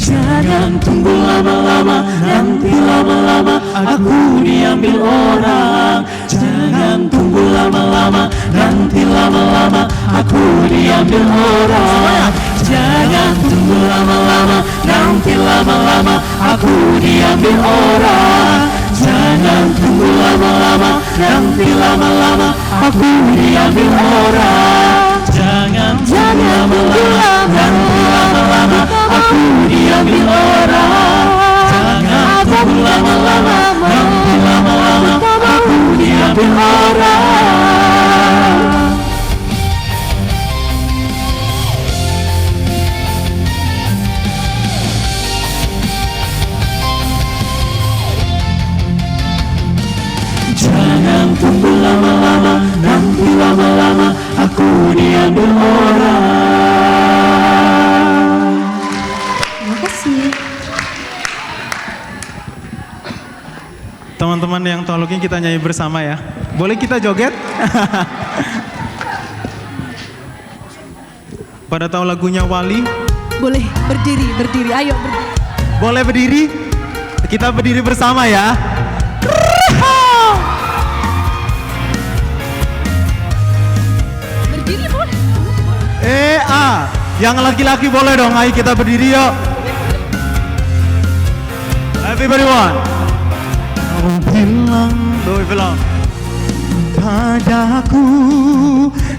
[SPEAKER 10] Jangan tunggu lama-lama, nanti lama-lama aku diambil orang. Jangan tunggu lama-lama, nanti lama-lama aku diambil orang. Jangan tunggu lama-lama, nanti lama-lama aku diambil orang. Jangan tunggu lama-lama, nanti lama-lama aku diambil orang. Jangan tunggu lama-lama, nanti lama-lama aku diambil orang. Jangan tunggu lama-lama, nanti lama-lama aku diambil orang. Jangan tunggu lama-lama, nanti lama-lama aku diambil orang.
[SPEAKER 3] Terima kasih.
[SPEAKER 5] Teman-teman yang tolongin kita nyanyi bersama ya. Boleh kita joget? Pada tahu lagunya Wali?
[SPEAKER 1] Boleh berdiri, ayo berdiri.
[SPEAKER 5] Boleh berdiri? Kita berdiri bersama ya.
[SPEAKER 1] Berdiri boleh.
[SPEAKER 5] Yang laki-laki boleh dong, ayo kita berdiri yuk. Everybody one.
[SPEAKER 10] Kau bilang Gue bilang padaku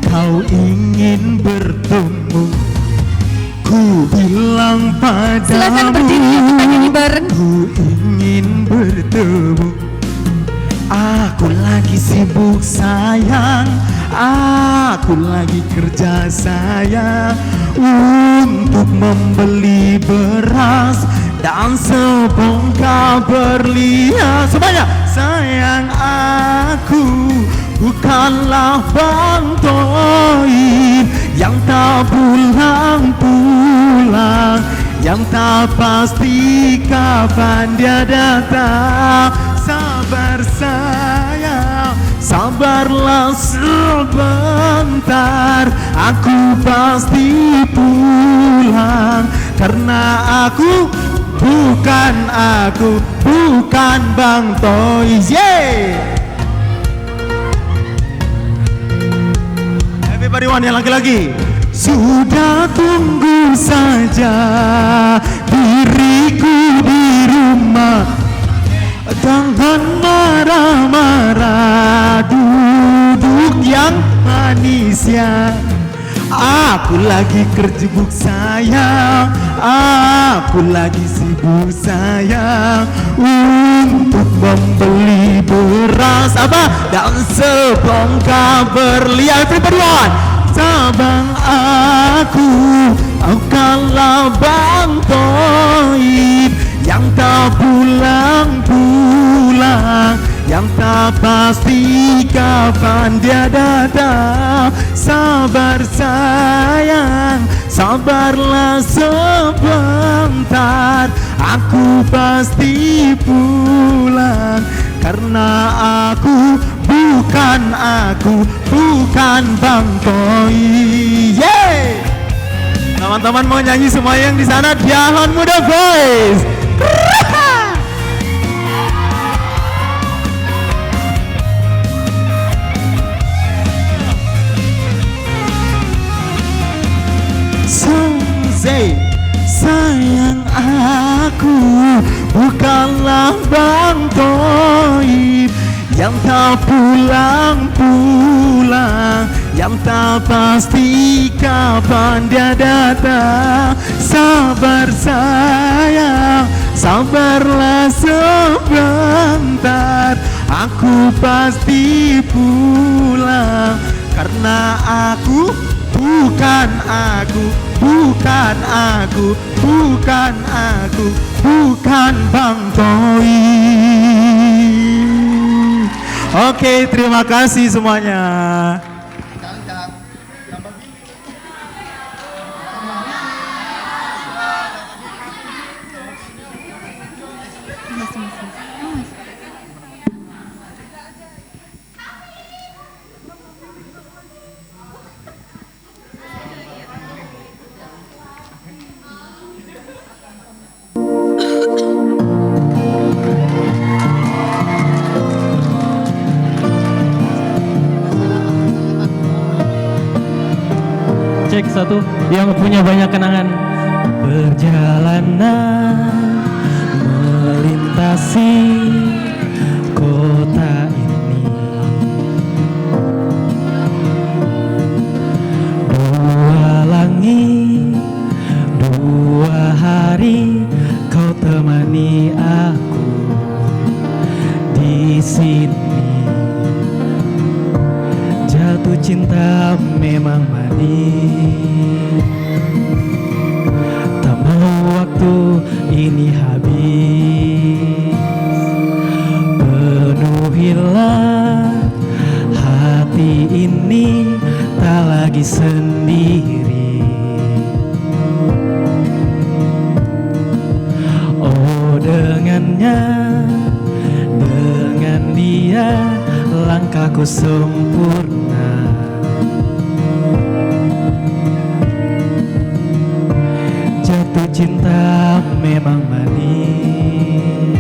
[SPEAKER 10] kau ingin bertemu, ku bilang
[SPEAKER 1] Silakan
[SPEAKER 10] padamu
[SPEAKER 1] berdiri yuk kita nyanyi bareng.
[SPEAKER 10] ku ingin bertemu. Aku lagi sibuk sayang, aku lagi kerja sayang, untuk membeli beras dan sebongkah berlian. Semuanya sayang, aku bukanlah Bang Toib yang tak pulang-pulang, yang tak pasti kapan dia datang. Sabar sayang, sabarlah sebentar, aku pasti pulang. Karena aku bukan Bang Toys. Yeay! Everybody one, yang lagi-lagi. Sudah tunggu saja diriku di rumah, jangan marah-marah, duduk yang manis ya. Aku lagi kerjebuk sayang, aku lagi sibuk sayang, untuk membeli beras apa dan sebongkah berlian. Everybody on. Sabang aku, bukanlah Bang Toib yang tak pulang-pulang, yang tak pasti kapan dia datang. Sabar sayang, sabarlah sebentar, aku pasti pulang. Karena aku bukan Bang Toy. Yeay! Teman-teman mau nyanyi semua yang di sana, Diahon Muda Voice. Sayang, aku bukanlah Bang Toib yang tak pulang-pulang, yang tak pasti kapan dia datang. Sabar sayang, sabarlah sebentar, aku pasti pulang. Karena aku bukan Bang Toib. Oke, terima kasih semuanya.
[SPEAKER 9] Cek satu, yang punya banyak kenangan. Perjalanan melintasi kota ini, dua langit, dua hari kau temani aku di sini. Jatuh cinta memang manis, tak mau waktu ini habis. Penuhilah hati ini, tak lagi sendiri. Oh dengannya, dengan dia langkahku sempurna. Jatuh cinta memang manis,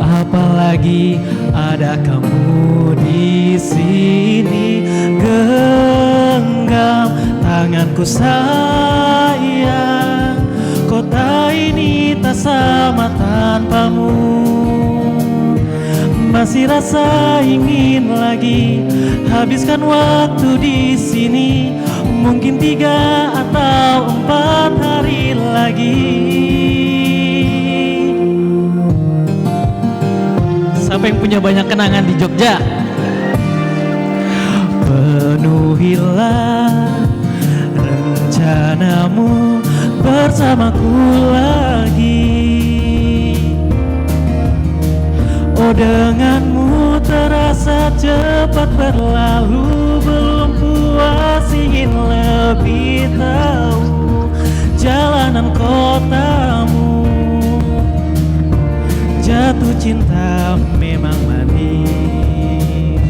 [SPEAKER 9] apalagi ada kamu di sini. Genggam tanganku sayang, kota ini tak sama tanpamu. Masih rasa ingin lagi habiskan waktu di sini, mungkin 3 atau 4 hari lagi. Siapa yang punya banyak kenangan di Jogja? Penuhilah rencanamu bersamaku lagi. Oh, denganmu terasa cepat berlalu, belum puas ingin lebih tahu jalanan kotamu. Jatuh cinta memang manis,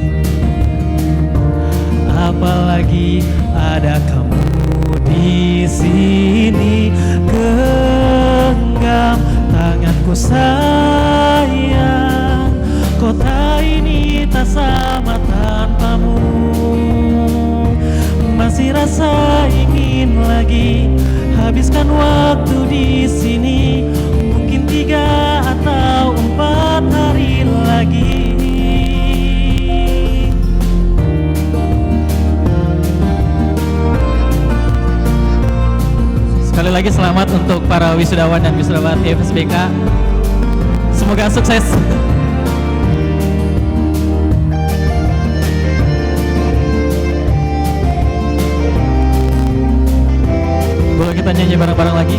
[SPEAKER 9] apalagi ada kamu di sini. Genggam tanganku sayang, kota ini tak sama tanpamu. Masih rasa ingin lagi habiskan waktu di sini, mungkin 3 atau 4 hari lagi. Sekali lagi selamat untuk para wisudawan dan wisudawati FSBK. Semoga sukses. Boleh kita nyanyi bareng-bareng lagi?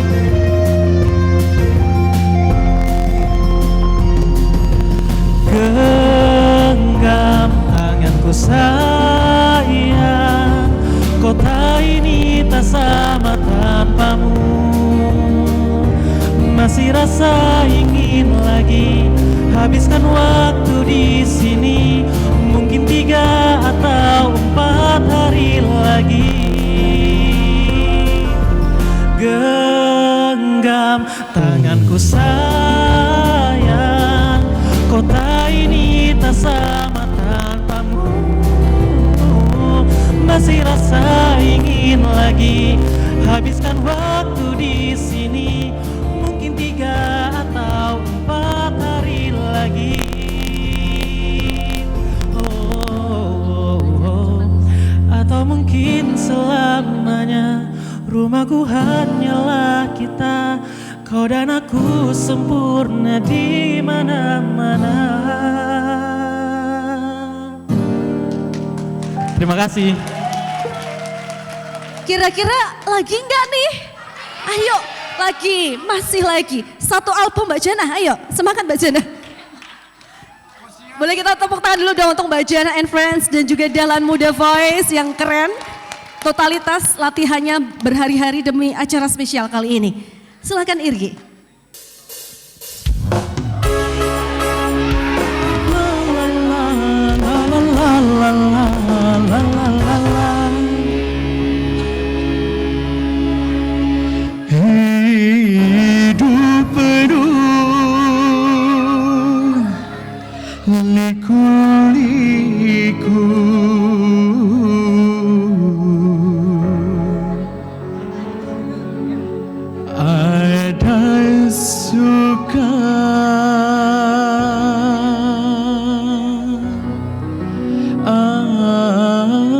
[SPEAKER 9] Genggam tanganku sayang, kota ini tak sama tanpamu. Masih rasa ingin lagi habiskan waktu di sini, mungkin 3 atau 4 hari lagi. Genggam tanganku sayang, kota ini tak sama tanpamu. Masih rasa ingin lagi habiskan waktu di sini, mungkin 3 atau 4 hari lagi. Atau mungkin selamanya. Rumahku hanyalah kita, kau dan aku sempurna di mana-mana. Terima kasih.
[SPEAKER 1] Kira-kira lagi nggak nih? Ayo, lagi, masih lagi. 1 album Mbak Jana, ayo semangat Mbak Jana. Boleh kita tepuk tangan dulu dong untuk Mbak Jana and Friends dan juga Dahlan Muda Voice yang keren. Totalitas latihannya berhari-hari demi acara spesial kali ini. Silakan Irgi.
[SPEAKER 9] Hidup penuh liku-liku, ada suka,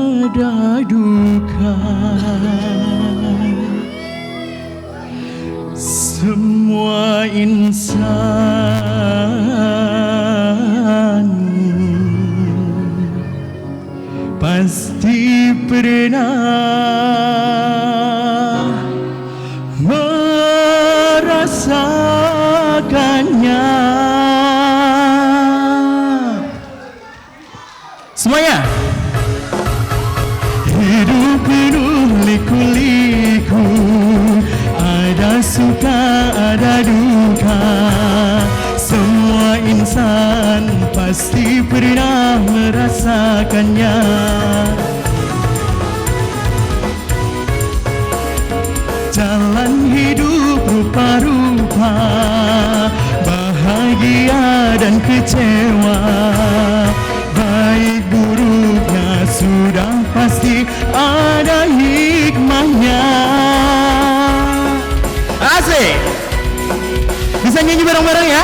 [SPEAKER 9] ada duka. Semua insan pasti pernah merasakannya. Semuanya. Hidup penuh liku-liku, ada suka, ada duka. Semua insan pasti pernah merasakannya. Jalan hidup rupa-rupa, bahagia dan kecewa, baik buruknya sudah pasti ada hikmahnya. Asik. Bisa nyanyi bareng-bareng ya?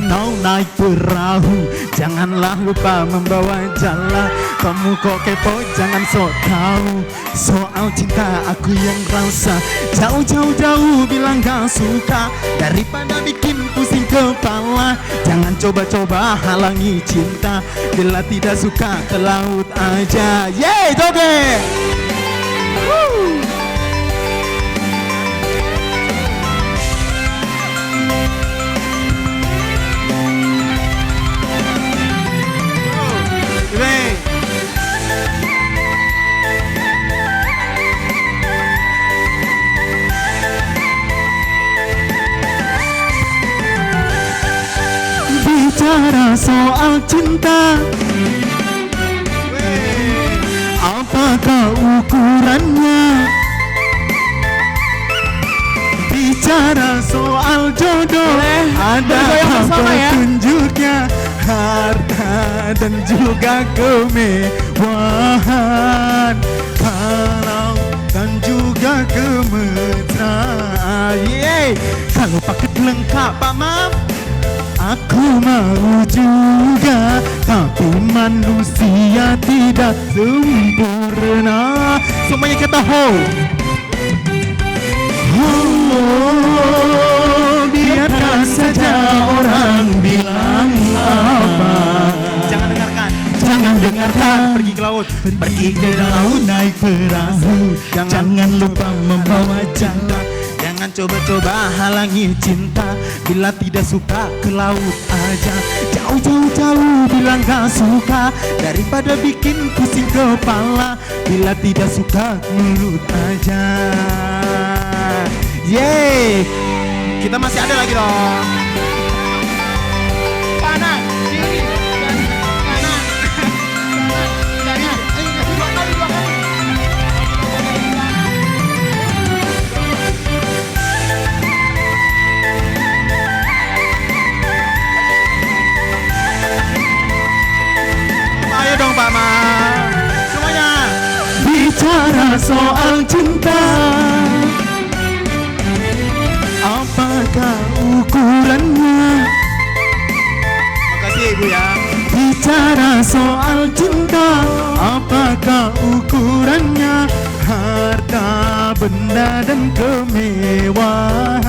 [SPEAKER 10] danau naik perahu, janganlah lupa membawa jala. Kamu kok kepo, jangan sok tahu. Soal cinta aku yang rasa, jauh-jauh bilang gak suka, daripada bikin pusing kepala. Jangan coba-coba halangi cinta, bila tidak suka ke laut aja. Yeay, joget! Bicara soal cinta, apakah ukurannya? Bicara soal jodoh, ada apa tunjuknya? Harta dan juga kemewahan, kalau dan juga kemesraan. Kalau paket lengkap Pak Mam, aku mau juga, tapi manusia tidak sempurna. Semuanya kata ho. Biarkan saja orang bilang apa. Jangan dengarkan. Jangan dengarkan. Pergi ke laut. Pergi ke laut naik perahu. Jangan lupa membawa jala. Jangan coba-coba halangi cinta, bila tidak suka ke laut aja. Jauh-jauh bilang gak suka, daripada bikin pusing kepala. Bila tidak suka mulut aja. Yeay, kita masih ada lagi dong. Kanan, kiri, kanan, kanan. Dua kali. Ayo dong Pak Ma, semuanya. Bicara soal cinta, apakah ukurannya? Makasih Ibu ya. Bicara soal cinta, apakah ukurannya? Harta, benda dan kemewahan,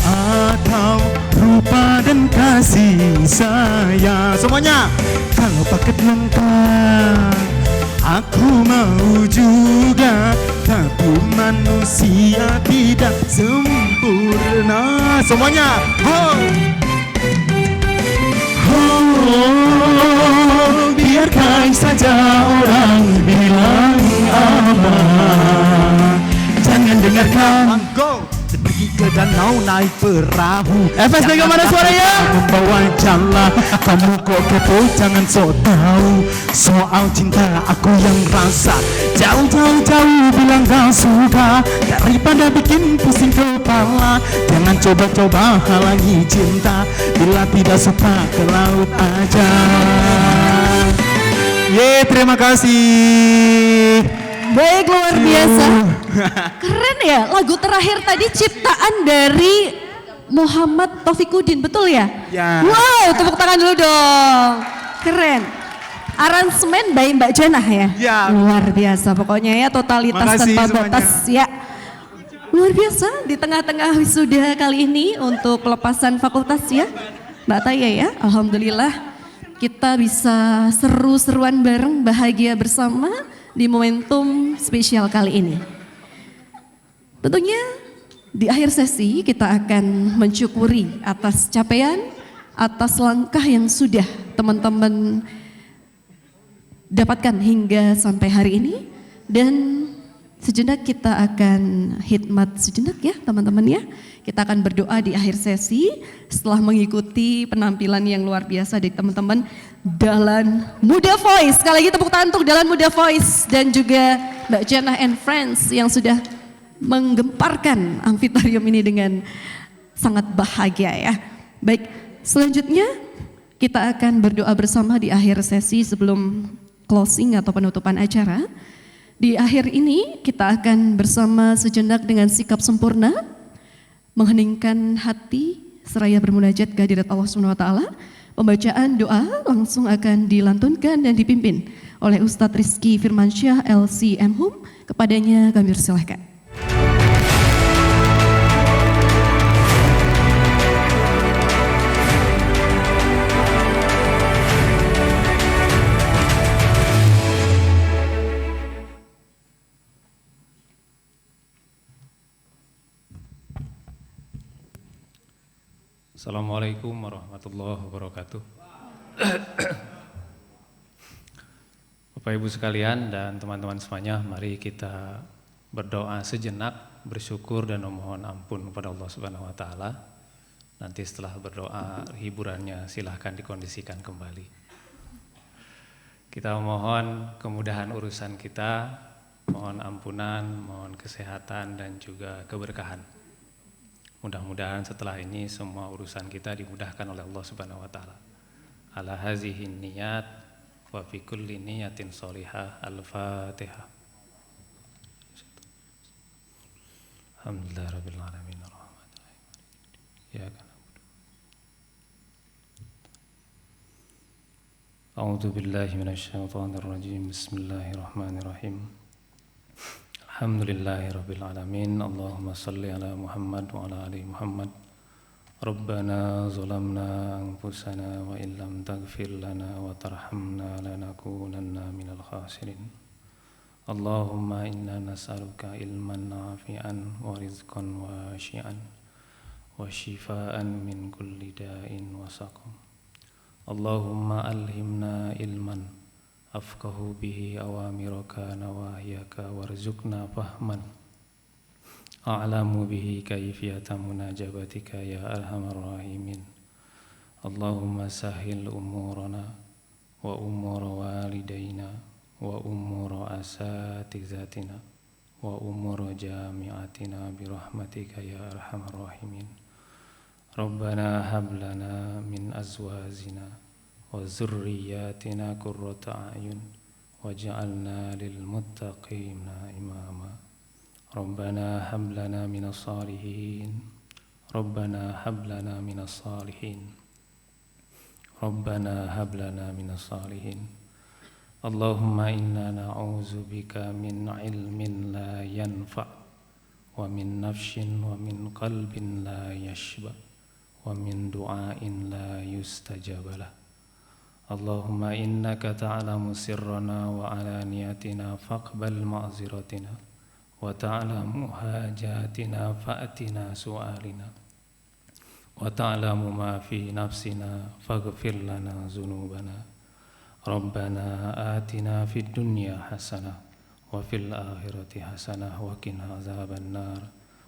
[SPEAKER 10] atau rupa dan kasih sayang? Semuanya. Kalau paket lengkap, aku mau juga, tapi manusia tidak sempurna. Semuanya. Biarkan saja orang bilang apa. Jangan dengarkan. Pergi ke danau naik perahu. FSB mana suaranya? Membawa jala. Kamu kok kepo, jangan sok tahu. Soal cinta aku yang rasa, jauh-jauh bilang gak suka, daripada bikin pusing kepala. Jangan coba-coba halangi cinta, bila tidak suka ke laut aja. Terima kasih.
[SPEAKER 3] Baik, luar biasa. Keren ya, lagu terakhir tadi ciptaan dari Muhammad Taufikudin, betul ya?
[SPEAKER 10] Ya.
[SPEAKER 3] Wow, tepuk tangan dulu dong. Keren. Aransemen by Mbak Janah ya?
[SPEAKER 10] Ya.
[SPEAKER 3] Luar biasa pokoknya ya, totalitas
[SPEAKER 10] Makasih
[SPEAKER 3] tanpa
[SPEAKER 10] semuanya.
[SPEAKER 3] batas ya. Luar biasa di tengah-tengah wisuda kali ini untuk pelepasan fakultas ya. Mbak Taya ya, alhamdulillah kita bisa seru-seruan bareng, bahagia bersama di momentum spesial kali ini. Tentunya di akhir sesi kita akan mensyukuri atas capaian, atas langkah yang sudah teman-teman dapatkan hingga sampai hari ini. Dan sejenak kita akan khidmat sejenak ya teman-teman ya. Kita akan berdoa di akhir sesi setelah mengikuti penampilan yang luar biasa dari teman-teman Dalan Muda Voice. Sekali lagi tepuk tangan untuk Dalan Muda Voice dan juga Mbak Janah and Friends yang sudah menggemparkan amfitarium ini dengan sangat bahagia ya. Baik, selanjutnya kita akan berdoa bersama di akhir sesi sebelum closing atau penutupan acara. Di akhir ini kita akan bersama sejenak dengan sikap sempurna, mengheningkan hati seraya bermunajat kehadirat Allah Subhanahu wa taala. Pembacaan doa langsung akan dilantunkan dan dipimpin oleh Ustadz Rizky Firmansyah LC Mhum. Kepadanya kami persilahkan.
[SPEAKER 11] Assalamualaikum warahmatullahi wabarakatuh. Bapak Ibu sekalian dan teman-teman semuanya, mari kita berdoa sejenak, bersyukur dan memohon ampun kepada Allah Subhanahu wa taala. Nanti setelah berdoa, hiburannya silahkan dikondisikan kembali. Kita mohon kemudahan urusan kita, mohon ampunan, mohon kesehatan dan juga keberkahan. Mudah-mudahan setelah ini semua urusan kita dimudahkan oleh Allah Subhanahu wa taala. Ala hazihin niyat wa fi kulli niyatin sholihah. Al-Fatihah. Alhamdulillah rabbil alamin arrahmanir rahim. Iyyaka na'budu. A'udzu billahi minasy syaithanir rajim. Bismillahirrahmanirrahim. Alhamdulillahi rabbil alamin. Allahumma salli ala Muhammad wa ala ali Muhammad. Rabbana zalamna anfusana wa illam taghfir lana wa tarhamna lanakunanna minal khasirin. Allahumma inna nas'aluka ilman nafi'an wa rizqan washi'an wa shifaan min kulli da'in wa saqam. Allahumma alhimna ilman afqahu bihi awamiraka nawahiyaka warzuqna fahman a'lamu bihi kayfiyata munajabatika ya arhamar rahimin. Allahumma sahil umurana wa umur walidayna wa umur asatizatina wa umur jami'atina birahmatika ya arhamar rahimin. Rabbana hab lana min azwajina wa zurriyatina qurrata a'yun waj'alna lil muttaqina imama. Rabbana hab lana minas salihin. Rabbana hab lana minas salihin. Rabbana hab lana minas salihin. Allahumma inna na'udzu bika min ilmin la yanfa' wa min nafsin wa min qalbin la yashba wa min du'ain la yustajabalah. Allahumma innaka ta'lamu sirrana wa alaniyatina faqbal ma'ziratina wa ta'lamu hajatina fa'atina su'alina wa ta'lamu ma fi nafsina faghfir lana dhunubana. Rabbana atina fid dunya hasanah wa fil akhirati hasanah wa qina azabannar.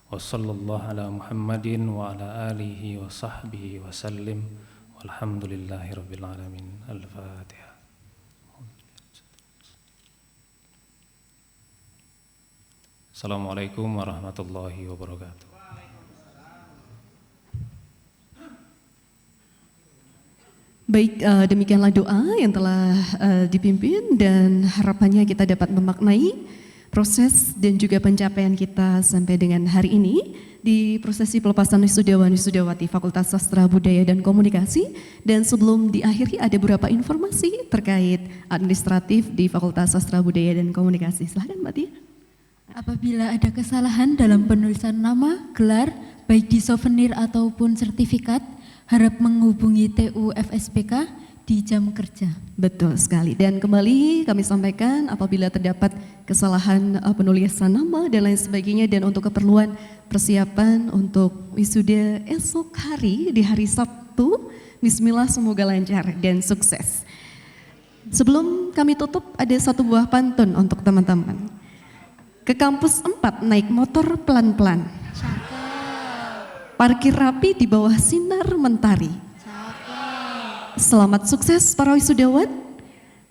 [SPEAKER 11] Wa sallallahu ala Muhammadin wa ala alihi wa sahbihi wa sallim. Alhamdulillahi rabbil alamin. Al-Fatihah. Assalamualaikum warahmatullahi wabarakatuh.
[SPEAKER 3] Baik, demikianlah doa yang telah dipimpin dan harapannya kita dapat memaknai proses dan juga pencapaian kita sampai dengan hari ini di prosesi pelepasan wisudawan wisudawati Fakultas Sastra Budaya dan Komunikasi. Dan sebelum diakhiri ada beberapa informasi terkait administratif di Fakultas Sastra Budaya dan Komunikasi. Silahkan Mbak Tia.
[SPEAKER 2] Apabila ada kesalahan dalam penulisan nama, gelar, baik di souvenir ataupun sertifikat, harap menghubungi TU FSPK di jam kerja.
[SPEAKER 3] Betul sekali. Dan kembali kami sampaikan apabila terdapat kesalahan penulisan nama dan lain sebagainya dan untuk keperluan persiapan untuk wisuda esok hari di hari Sabtu, bismillah semoga lancar dan sukses. Sebelum kami tutup ada satu buah pantun untuk teman-teman. Ke kampus 4 naik motor pelan-pelan. Parkir rapi di bawah sinar mentari. Selamat sukses para wisudawan.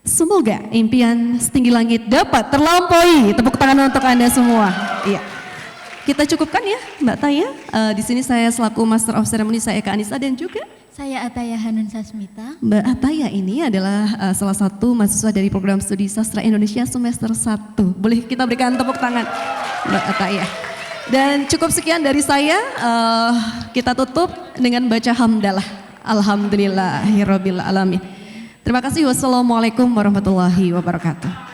[SPEAKER 3] Semoga impian setinggi langit dapat terlampaui. Tepuk tangan untuk Anda semua. Iya. Kita cukupkan ya Mbak Taya. Di sini saya selaku Master of Ceremony, saya Kak Anissa dan juga
[SPEAKER 2] saya Ataya Hanan Sasmita.
[SPEAKER 3] Mbak Ataya ini adalah salah satu mahasiswa dari program studi sastra Indonesia semester 1. Boleh kita berikan tepuk tangan Mbak Ataya. Dan cukup sekian dari saya. Kita tutup dengan baca hamdalah. Alhamdulillahirabbil alamin. Terima kasih. Wassalamualaikum warahmatullahi wabarakatuh.